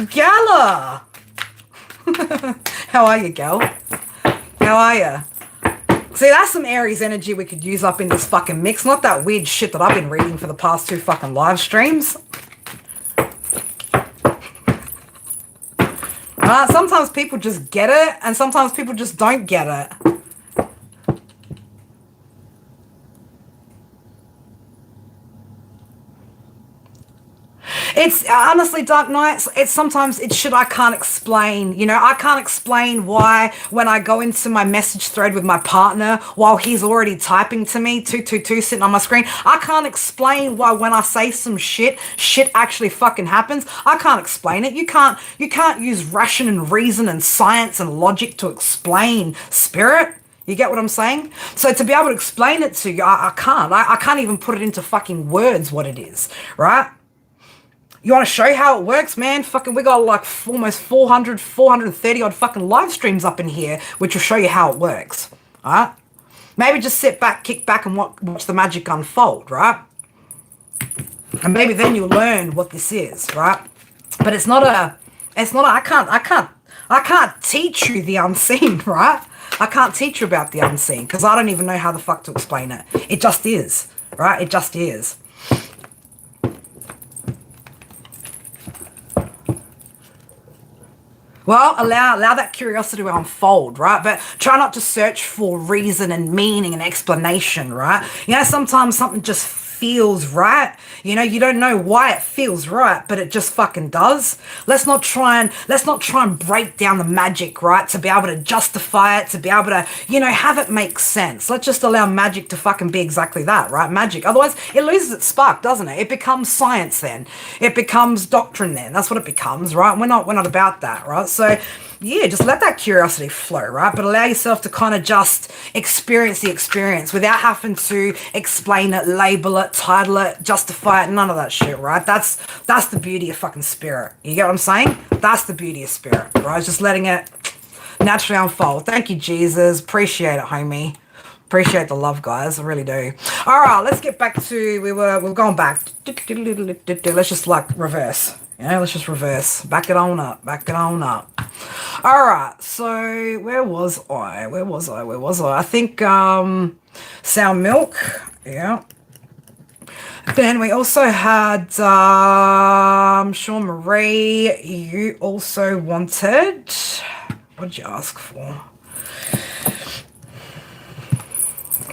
S1: Gala! How are you, gal? How are you? See, that's some Aries energy we could use up in this fucking mix. Not that weird shit that I've been reading for the past 2 fucking live streams. Sometimes people just get it, and sometimes people just don't get it. It's honestly, Dark Knights, it's sometimes it's shit I can't explain. You know, I can't explain why when I go into my message thread with my partner while he's already typing to me, 222 sitting on my screen. I can't explain why when I say some shit actually fucking happens. I can't explain it. You can't use ration and reason and science and logic to explain spirit. You get what I'm saying? So to be able to explain it to you, I can't. I can't even put it into fucking words what it is, right? You want to show how it works, man? Fucking, we got like almost 430 odd fucking live streams up in here, which will show you how it works, alright? Maybe just sit back, kick back, and watch the magic unfold, right? And maybe then you'll learn what this is, right? But I can't teach you the unseen, right? I can't teach you about the unseen because I don't even know how the fuck to explain it. It just is, right? It just is. Well, allow that curiosity to unfold, right? But try not to search for reason and meaning and explanation, right? You know, sometimes something just feels right. You know, you don't know why it feels right, but it just fucking does. Let's not try and break down the magic, right? To be able to justify it, to be able to, you know, have it make sense. Let's just allow magic to fucking be exactly that, right? Magic. Otherwise, it loses its spark, doesn't it? It becomes science then. It becomes doctrine then. That's what it becomes, right? We're not about that, right? So yeah, just let that curiosity flow, right? But allow yourself to kind of just experience the experience without having to explain it, label it, title it, justify it, none of that shit, right? That's the beauty of fucking spirit. You get what I'm saying? That's the beauty of spirit, right? Just letting it naturally unfold. Thank you, Jesus. Appreciate it, homie. Appreciate the love, guys. I really do. All right, let's get back to we're going back. Let's just like reverse. Let's just reverse. Back it on up. Back it on up. All right. So where was I? I think sour milk. Yeah. Then we also had Sean Marie. You also wanted. What did you ask for?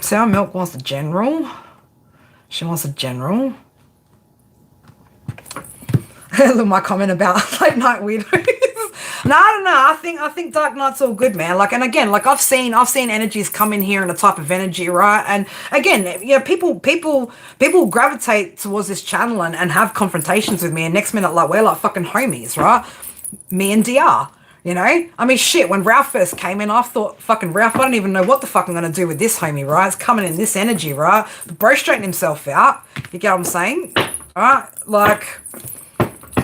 S1: Sour milk wants a general. She wants a general. Look, my comment about late night weirdos. No, I don't know. I think Dark Knight's all good, man. Like, and again, like I've seen energies come in here in a type of energy, right? And again, people gravitate towards this channel and have confrontations with me, and next minute, like we're like fucking homies, right? Me and DR. I mean, shit, when Ralph first came in, I thought, fucking Ralph, I don't even know what the fuck I'm going to do with this homie, right? It's coming in this energy, right? But bro straightened himself out. You get what I'm saying? Right? Like,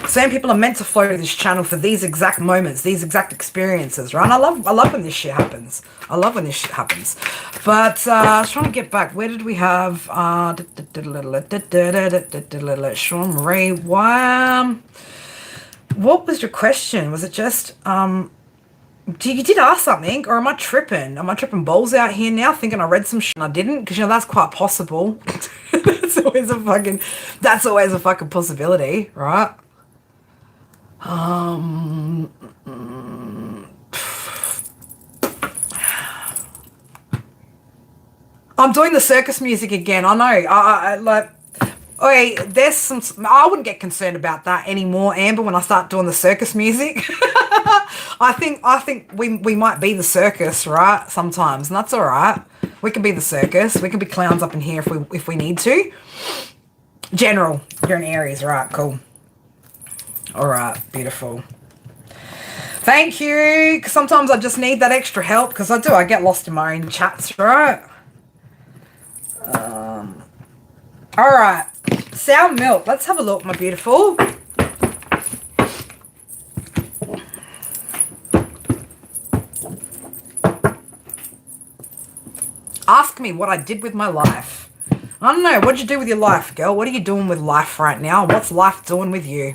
S1: same people are meant to flow to this channel for these exact moments, these exact experiences, right? And I love when this shit happens. I love when this shit happens. But I was trying to get back. Where did we have Sean Marie? What was your question? Was it just you did ask something, or am I tripping? Am I tripping balls out here now, thinking I read some shit and I didn't? Because that's quite possible. That's always a fucking possibility, right? I'm doing the circus music again. I know. I like. Okay, there's some. I wouldn't get concerned about that anymore, Amber. When I start doing the circus music, I think we might be the circus, right? Sometimes, and that's all right. We can be the circus. We can be clowns up in here if we need to. General, you're in Aries, right? Cool. All right, beautiful. Thank you. Because sometimes I just need that extra help. Because I do. I get lost in my own chats, right? All right. Sour milk. Let's have a look, my beautiful. Ask me what I did with my life. I don't know. What'd you do with your life, girl? What are you doing with life right now? What's life doing with you?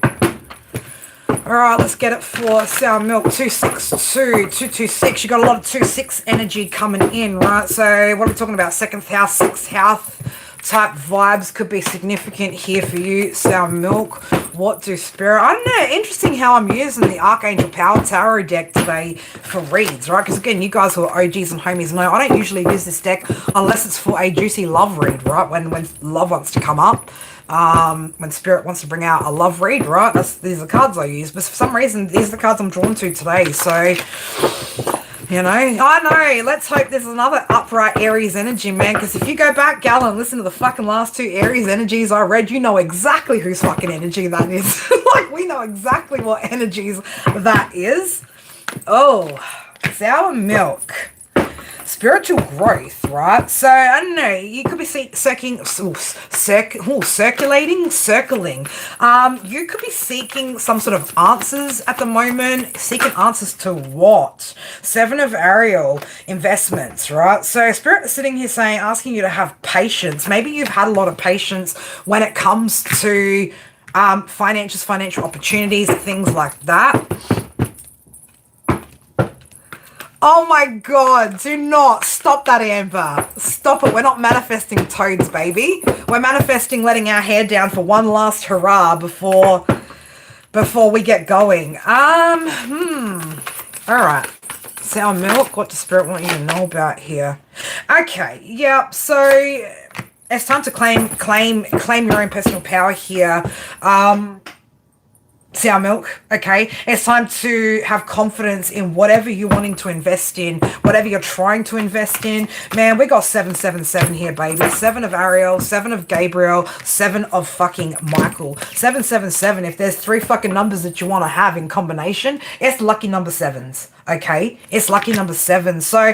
S1: All right, let's get it for sour milk. 262, 226. You got a lot of 2-6 energy coming in, right? So what are we talking about? 7th house, 6th house type vibes could be significant here for you, sour milk. What do spirit? I don't know. Interesting how I'm using the Archangel Power Tarot deck today for reads, right? Because again, you guys who are OGs and homies know I don't usually use this deck unless it's for a juicy love read, right? When love wants to come up. When spirit wants to bring out a love read, right? These are the cards I use. But for some reason, these are the cards I'm drawn to today. So, I know. Let's hope there's another upright Aries energy, man. Because if you go back, gal, and listen to the fucking last 2 Aries energies I read, you know exactly whose fucking energy that is. Like, we know exactly what energies that is. Oh, sour milk. Spiritual growth, right? So, I don't know, you could be circling. You could be seeking some sort of answers at the moment. Seeking answers to what? 7 of Ariel, investments, right? So, Spirit is sitting here asking you to have patience. Maybe you've had a lot of patience when it comes to financial opportunities, things like that. Oh my God, do not stop that, Amber. Stop it. We're not manifesting toads, baby. We're manifesting letting our hair down for one last hurrah before we get going. All right. Sour milk, what does Spirit want you to know about here? Okay, yeah, so it's time to claim your own personal power here. Sour milk, okay? It's time to have confidence in whatever you're wanting to invest in, whatever you're trying to invest in. Man, we got 777 here, baby. 7 of Ariel, 7 of Gabriel, 7 of fucking Michael. 777, if there's 3 fucking numbers that you want to have in combination, it's lucky number 7s, okay? It's lucky number 7. So,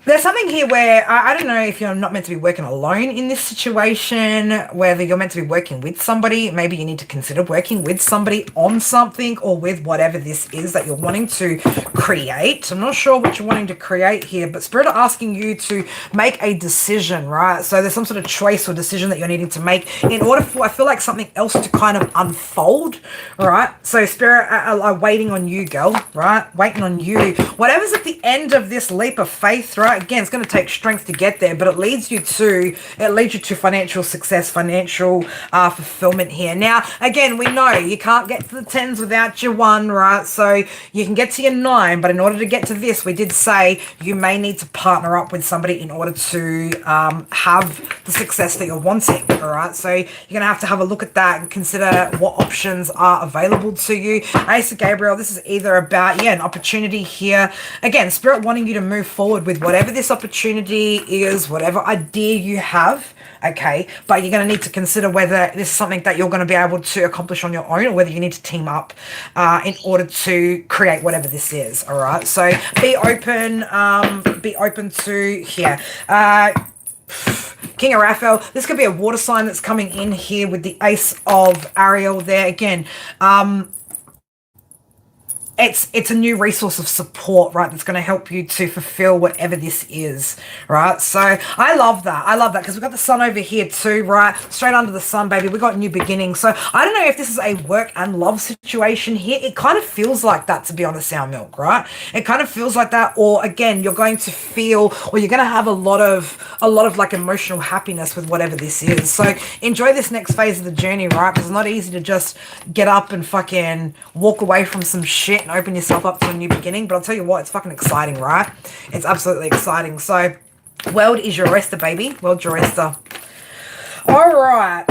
S1: There's something here where I don't know if you're not meant to be working alone in this situation, whether you're meant to be working with somebody. Maybe you need to consider working with somebody on something or with whatever this is that you're wanting to create. I'm not sure what you're wanting to create here, but Spirit are asking you to make a decision, right? So there's some sort of choice or decision that you're needing to make in order for, I feel like, something else to kind of unfold, right? So Spirit are waiting on you, girl, right? Waiting on you. Whatever's at the end of this leap of faith, right? Again, it's going to take strength to get there, but it leads you to financial success, financial fulfillment here. Now, again, we know you can't get to the 10s without your 1, right? So you can get to your 9, but in order to get to this, we did say you may need to partner up with somebody in order to have the success that you're wanting, all right? So you're going to have a look at that and consider what options are available to you. Ace of Gabriel, this is either about, an opportunity here. Again, Spirit wanting you to move forward with whatever this opportunity is, whatever idea you have, okay? But you're going to need to consider whether this is something that you're going to be able to accomplish on your own or whether you need to team up in order to create whatever this is, all right? So be open to here. King of Raphael, this could be a water sign that's coming in here with the Ace of Ariel there. Again, it's a new resource of support, right, that's going to help you to fulfill whatever this is, right? So I love that because we've got the sun over here too, right? Straight under the sun, baby. We got new beginnings. So I don't know if this is a work and love situation here. It kind of feels like that, to be honest, Sour Milk, right? It kind of feels like that. Or again, you're going to feel, or you're going to have a lot of like emotional happiness with whatever this is. So enjoy this next phase of the journey, right? Because it's not easy to just get up and fucking walk away from some shit and open yourself up to a new beginning. But I'll tell you what, it's fucking exciting, right? It's absolutely exciting. So world is your rester, baby. World your rester. All right,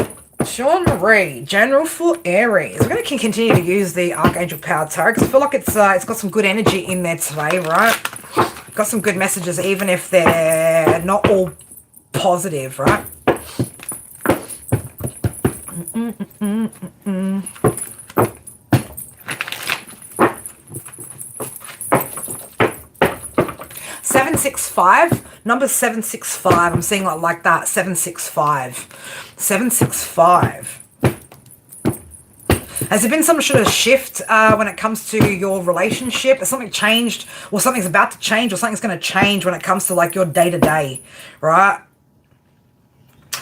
S1: Sean Marie, general for Aries. We're going to continue to use the Archangel Power Tarot because I feel like it's got some good energy in there today, right? Got some good messages, even if they're not all positive, right? 765, number 765. I'm seeing like that. 765. 765. Has there been some sort of shift when it comes to your relationship? Has something changed, or something's about to change, or something's going to change when it comes to like your day-to-day, right?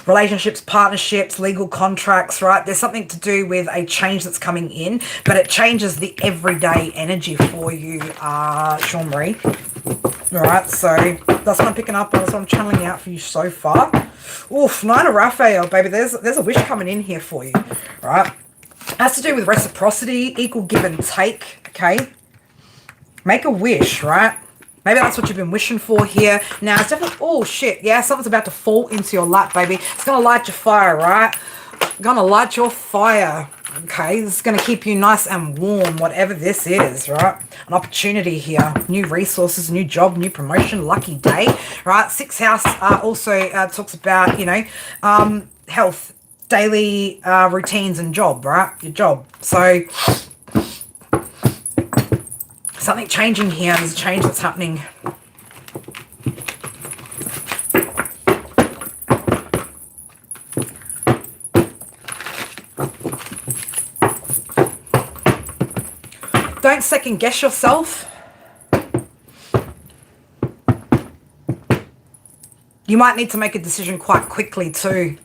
S1: Relationships, partnerships, legal contracts, right? There's something to do with a change that's coming in, but it changes the everyday energy for you, Sean Marie. All right, so that's what I'm picking up on. That's what I'm channeling out for you so far. Oof, 9 of Raphael, baby. There's a wish coming in here for you, right? It has to do with reciprocity, equal give and take, okay? Make a wish, right? Maybe that's what you've been wishing for here. Now, it's definitely, oh, shit. Yeah, something's about to fall into your lap, baby. It's going to light your fire, right? Going to light your fire, okay? This is going to keep you nice and warm, whatever this is, right? An opportunity here. New resources, new job, new promotion, lucky day, right? 6th house also talks about, health, daily routines and job, right? Your job. So something changing here. There's a change that's happening. Don't second guess yourself. You might need to make a decision quite quickly too.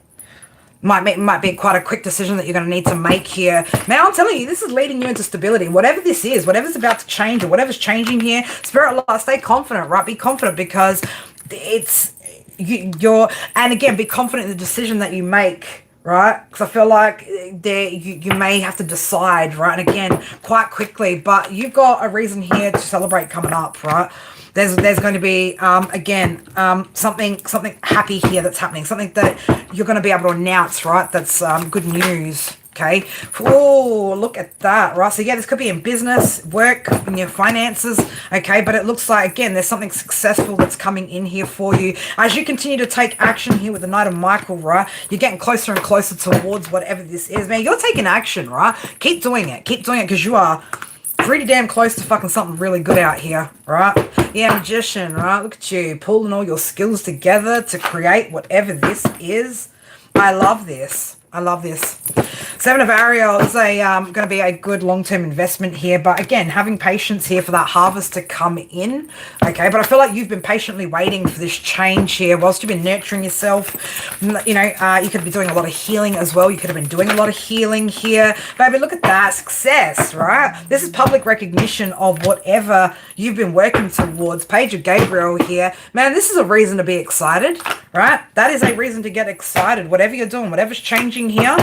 S1: Might be quite a quick decision that you're going to need to make here. Now, I'm telling you, this is leading you into stability. Whatever this is, whatever's about to change or whatever's changing here, Spirit, stay confident, right? Be confident because it's and again, be confident in the decision that you make, right? Because I feel like you may have to decide, right? And again, quite quickly, but you've got a reason here to celebrate coming up, right? There's going to be, again, something happy here that's happening. Something that you're going to be able to announce, right? That's good news, okay? Oh, look at that, right? So, yeah, this could be in business, work, in your finances, okay? But it looks like, again, there's something successful that's coming in here for you. As you continue to take action here with the Knight of Michael, right? You're getting closer and closer towards whatever this is. Man, you're taking action, right? Keep doing it. Keep doing it because you are pretty damn close to fucking something really good out here, right? Yeah, magician, right? Look at you, pulling all your skills together to create whatever this is. I love this. I love this. Seven of Ariel is going to be a good long-term investment here. But again, having patience here for that harvest to come in. Okay, but I feel like you've been patiently waiting for this change here whilst you've been nurturing yourself. You know, you could be doing a lot of healing as well. You could have been doing a lot of healing here. Baby, look at that. Success, right? This is public recognition of whatever you've been working towards. Page of Gabriel here. Man, this is a reason to be excited, right? That is a reason to get excited. Whatever you're doing, whatever's changing here,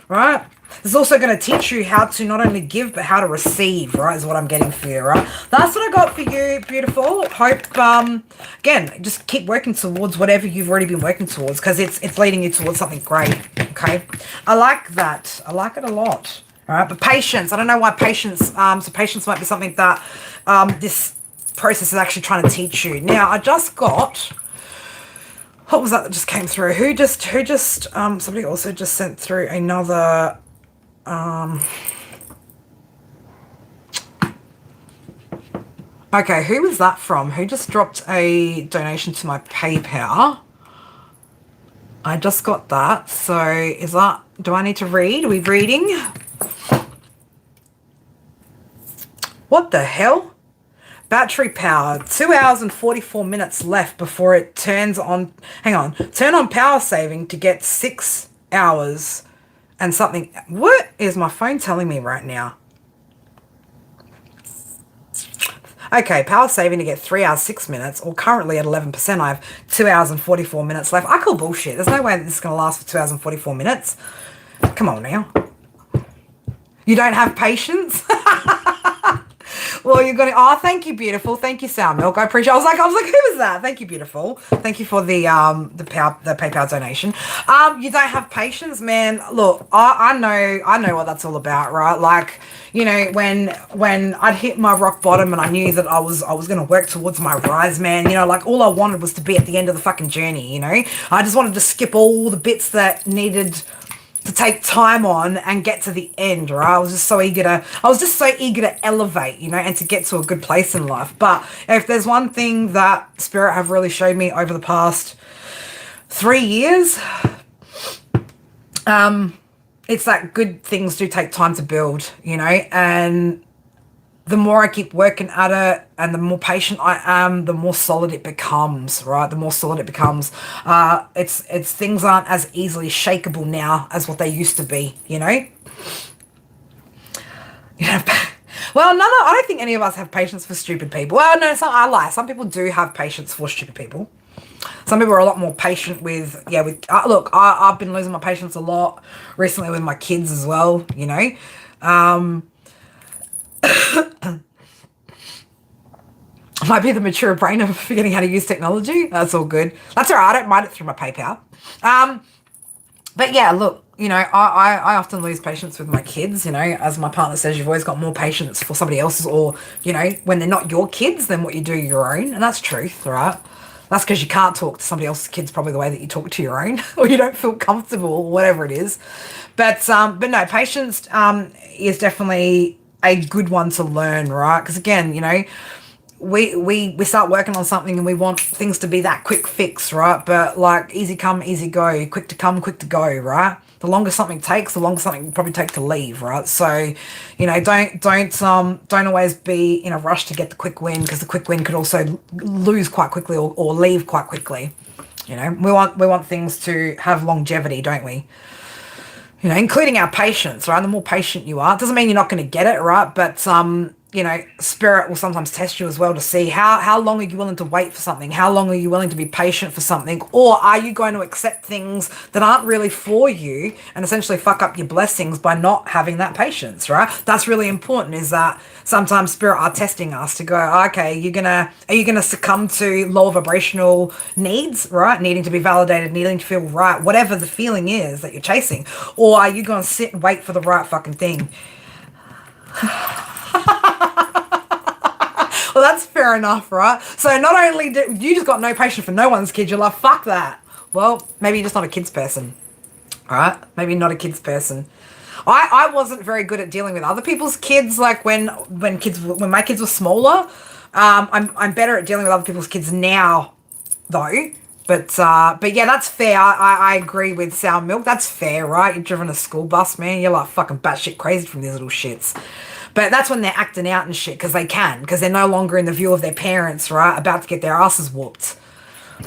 S1: right? This is also going to teach you how to not only give, but how to receive, right, is what I'm getting for you, right? That's what I got for you, beautiful. Hope, again, just keep working towards whatever you've already been working towards, because it's leading you towards something great, okay? I like that. I like it a lot, all right? But patience, I don't know why patience, so patience might be something that this process is actually trying to teach you. Now, I just got... What was that just came through? Who just, somebody also just sent through another, okay, who was that from? Who just dropped a donation to my PayPal? I just got that. So is that, do I need to read? Are we reading? What the hell? Battery power, 2 hours and 44 minutes left before it turns on. Hang on. Turn on power saving to get 6 hours and something. What is my phone telling me right now? Okay, power saving to get 3 hours, 6 minutes, or currently at 11%, I have 2 hours and 44 minutes left. I call bullshit. There's no way that this is going to last for 2 hours and 44 minutes. Come on now. You don't have patience? Well, you're going to... Oh, thank you, beautiful. Thank you, Sour Milk. I appreciate it. I was like, who was that? Thank you, beautiful. Thank you for the PayPal donation. You don't have patience, man. Look, I know what that's all about, right? Like, you know, when I'd hit my rock bottom and I knew that I was going to work towards my rise, man, you know, like all I wanted was to be at the end of the fucking journey, you know? I just wanted to skip all the bits that needed to take time on and get to the end, right? I was just so eager to elevate, you know, and to get to a good place in life. But if there's one thing that Spirit have really showed me over the past 3 years, it's that good things do take time to build, you know, and the more I keep working at it and the more patient I am, the more solid it becomes, right? The more solid it becomes. It's things aren't as easily shakeable now as what they used to be, you know? You know, well, I don't think any of us have patience for stupid people. Well, no, I lie. Some people do have patience for stupid people. Some people are a lot more patient with, look, I've been losing my patience a lot recently with my kids as well, you know? Might be the mature brain of forgetting how to use technology. That's all good. That's all right. I don't mind it through my PayPal. But yeah, look, you know, I often lose patience with my kids, you know, as my partner says, you've always got more patience for somebody else's, or, you know, when they're not your kids than what you do your own. And that's truth, right? That's because you can't talk to somebody else's kids probably the way that you talk to your own, or you don't feel comfortable, or whatever it is. But no, patience is definitely a good one to learn, right? Because again, you know, we start working on something and we want things to be that quick fix, right? But like easy come, easy go, quick to come, quick to go, right? The longer something takes, the longer something will probably take to leave, right? So, you know, don't always be in a rush to get the quick win, because the quick win could also lose quite quickly or leave quite quickly. You know, we want things to have longevity, don't we? You know, including our patience, right? The more patient you are, it doesn't mean you're not going to get it, right? But, you know, Spirit will sometimes test you as well to see how long are you willing to wait for something? How long are you willing to be patient for something? Or are you going to accept things that aren't really for you and essentially fuck up your blessings by not having that patience, right? That's really important, is that sometimes Spirit are testing us to go, okay, are you gonna succumb to lower vibrational needs, right? Needing to be validated, needing to feel right, whatever the feeling is that you're chasing. Or are you going to sit and wait for the right fucking thing? Well, that's fair enough, right? So not only do you just got no patience for no one's kid, you're like, fuck that. Well, maybe you're just not a kids person, all right? Maybe not a kids person. I wasn't very good at dealing with other people's kids. Like when my kids were smaller, I'm better at dealing with other people's kids now, though. But yeah, that's fair. I agree with Sour Milk. That's fair, right? You're driven a school bus, man. You're like fucking batshit crazy from these little shits. But that's when they're acting out and shit because they can, because they're no longer in the view of their parents, right? About to get their asses whooped.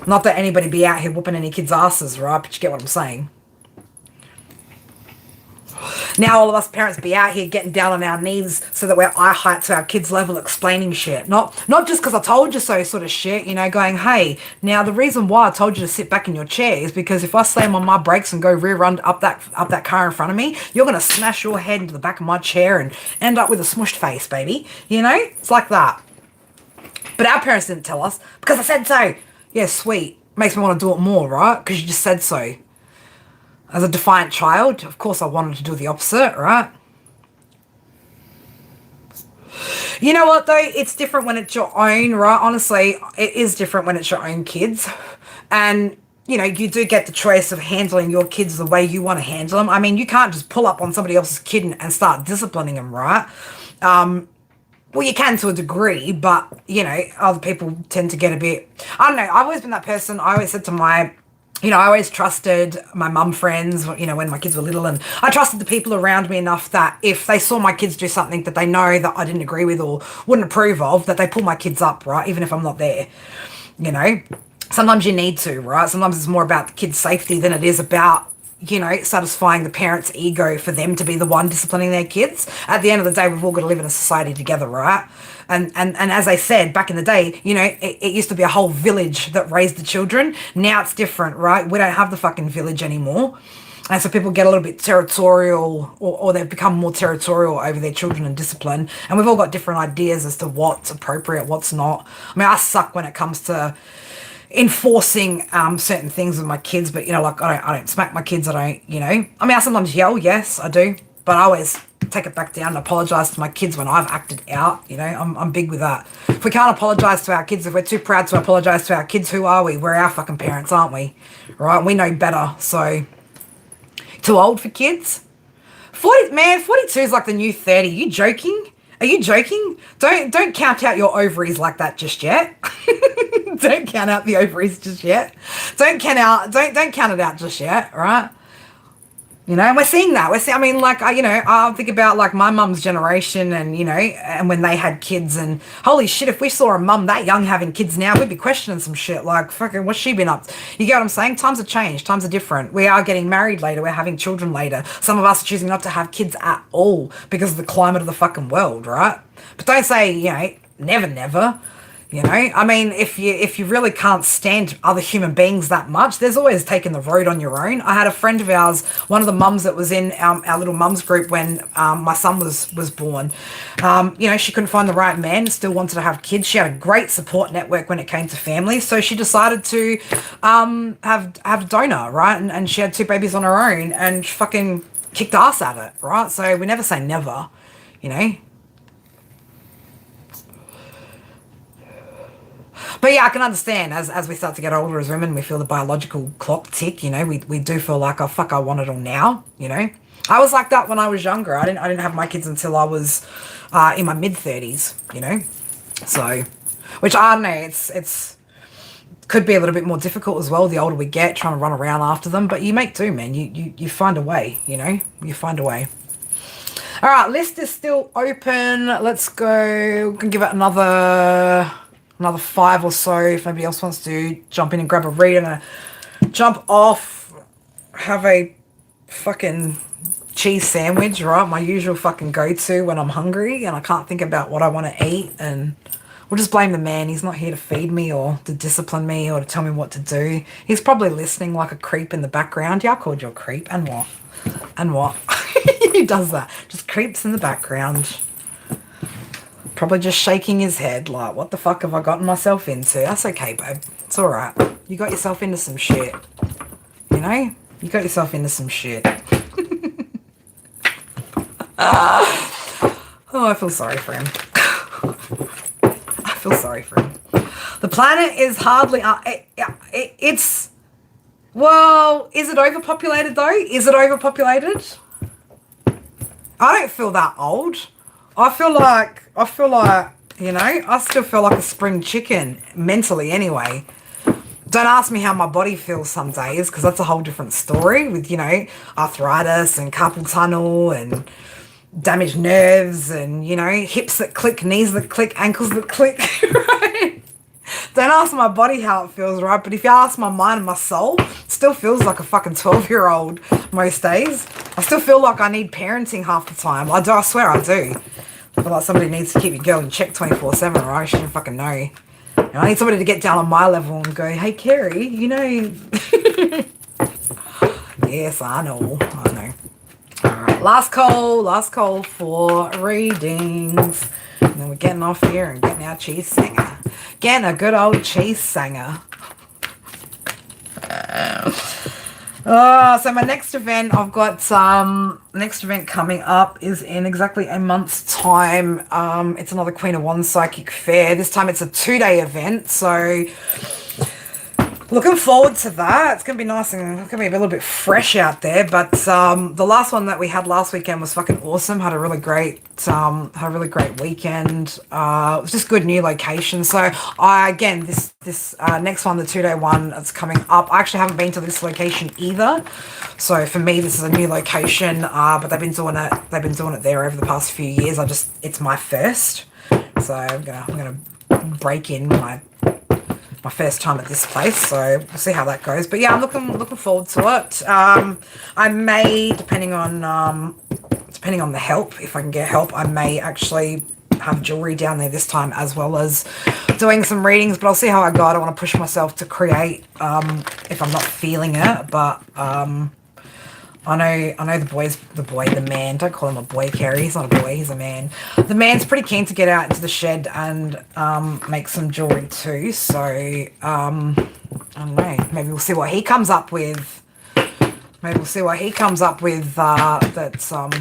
S1: Not that anybody be out here whooping any kids' asses, right? But you get what I'm saying. Now all of us parents be out here getting down on our knees so that we're eye height to our kids' level explaining shit. Not just because I told you so sort of shit, you know, going, hey, now the reason why I told you to sit back in your chair is because if I slam on my brakes and go rear run up that car in front of me, you're going to smash your head into the back of my chair and end up with a smushed face, baby. You know? It's like that. But our parents didn't tell us because I said so. Yeah, sweet. Makes me want to do it more, right? Because you just said so. As a defiant child, of course I wanted to do the opposite, right? You know what, though? It's different when it's your own, right? Honestly, it is different when it's your own kids. And, you know, you do get the choice of handling your kids the way you want to handle them. I mean, you can't just pull up on somebody else's kid and start disciplining them, right? Well, you can to a degree, but, you know, other people tend to get a bit... I don't know. I've always been that person. I always said to my... You know, I always trusted my mum friends, you know, when my kids were little, and I trusted the people around me enough that if they saw my kids do something that they know that I didn't agree with or wouldn't approve of, that they pull my kids up, right, even if I'm not there, you know. Sometimes you need to, right? Sometimes it's more about the kid's safety than it is about, you know, satisfying the parents' ego for them to be the one disciplining their kids. At the end of the day, we've all got to live in a society together, right? And as I said, back in the day, you know, it used to be a whole village that raised the children. Now it's different, right? We don't have the fucking village anymore. And so people get a little bit territorial or they've become more territorial over their children and discipline. And we've all got different ideas as to what's appropriate, what's not. I mean, I suck when it comes to enforcing certain things with my kids, but, you know, like I don't smack my kids. I don't, you know. I mean, I sometimes yell, yes, I do. But I always take it back down and apologise to my kids when I've acted out. You know, I'm big with that. If we can't apologise to our kids, if we're too proud to apologise to our kids, who are we? We're our fucking parents, aren't we? Right? We know better. So, too old for kids? 40, man, 42 is like the new 30. You joking? Are you joking? Don't count out your ovaries like that just yet. Don't count out the ovaries just yet. Don't count it out just yet, right? You know, and we're seeing that. I mean, like, you know, I'll think about, like, my mum's generation and, you know, and when they had kids and, holy shit, if we saw a mum that young having kids now, we'd be questioning some shit. Like, fucking, what's she been up to? You get what I'm saying? Times have changed. Times are different. We are getting married later. We're having children later. Some of us are choosing not to have kids at all because of the climate of the fucking world, right? But don't say, you know, never. You know, I mean, if you really can't stand other human beings that much, there's always taking the road on your own. I had a friend of ours, one of the mums that was in our little mums group when my son was born. You know, she couldn't find the right man, still wanted to have kids. She had a great support network when it came to family, so she decided to have a donor, right? And she had 2 babies on her own and fucking kicked ass at it, right? So we never say never, you know. But yeah, I can understand as we start to get older as women, we feel the biological clock tick, you know, we do feel like, oh fuck, I want it all now, you know. I was like that when I was younger. I didn't have my kids until I was in my mid-30s, you know. So, which I don't know, it's could be a little bit more difficult as well the older we get, trying to run around after them, but you make do, man. You find a way, you know. You find a way. All right, list is still open. Let's go. We can give it another 5 or so if nobody else wants to jump in and grab a read. I'm gonna jump off, have a fucking cheese sandwich, right? My usual fucking go-to when I'm hungry and I can't think about what I want to eat, and we'll just blame the man. He's not here to feed me or to discipline me or to tell me what to do. He's probably listening like a creep in the background. Yeah, I called you a creep. And what? And what? He does that. Just creeps in the background. Probably just shaking his head like, what the fuck have I gotten myself into? That's okay, babe. It's all right. You got yourself into some shit. You know? You got yourself into some shit. Oh, I feel sorry for him. I feel sorry for him. The planet is hardly... it's... Well, is it overpopulated, though? Is it overpopulated? I don't feel that old. I feel like, you know, I still feel like a spring chicken, mentally anyway. Don't ask me how my body feels some days, because that's a whole different story with, you know, arthritis and carpal tunnel and damaged nerves and, you know, hips that click, knees that click, ankles that click, right? Don't ask my body how it feels, right? But if you ask my mind and my soul, it still feels like a fucking 12-year-old most days. I still feel like I need parenting half the time. I do, I swear I do. I feel like somebody needs to keep your girl in check 24/7, right? I shouldn't fucking know. And I need somebody to get down on my level and go, hey, Kerry, you know. Yes, I know. All right, last call for readings. And then we're getting off here and getting our cheese sanger. Getting a good old cheese sanger. So my next event, I've got next event coming up is in exactly a month's time. It's another Queen of Wands Psychic Fair. This time it's a 2-day event, so looking forward to that. It's gonna be nice and it's gonna be a little bit fresh out there. But the last one that we had last weekend was fucking awesome. Had a really great weekend. It was just good new location. So again, this next one, the 2-day one that's coming up. I actually haven't been to this location either. So for me, this is a new location. But they've been doing it there over the past few years. It's my first. So I'm gonna break in my first time at this place, so we'll see how that goes. But yeah, I'm looking forward to it. I may, depending on the help, if I can get help, I may actually have jewelry down there this time, as well as doing some readings. But I'll see how I go. I don't want to push myself to create if I'm not feeling it. But I know the man, don't call him a boy, Kerry, he's not a boy, he's a man. The man's pretty keen to get out into the shed and make some jewelry too, so I don't know, maybe we'll see what he comes up with. That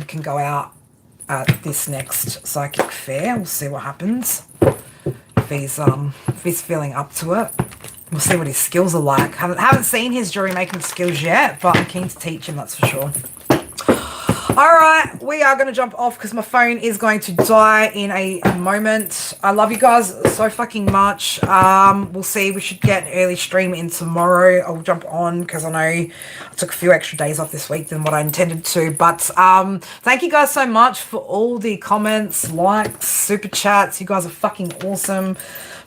S1: can go out at this next psychic fair. We'll see what happens. If he's feeling up to it. We'll see what his skills are like. Haven't seen his jewelry making skills yet, but I'm keen to teach him, that's for sure. Alright, we are going to jump off because my phone is going to die in a moment. I love you guys so fucking much. We'll see. We should get an early stream in tomorrow. I'll jump on because I know I took a few extra days off this week than what I intended to. But thank you guys so much for all the comments, likes, super chats. You guys are fucking awesome.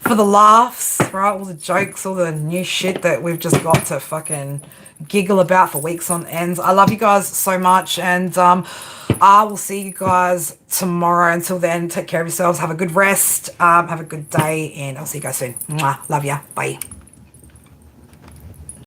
S1: For the laughs, right? All the jokes, all the new shit that we've just got to fucking giggle about for weeks on ends. I love you guys so much, and I will see you guys tomorrow. Until then, take care of yourselves. Have a good rest. Have a good day, and I'll see you guys soon. Mwah. Love ya. Bye.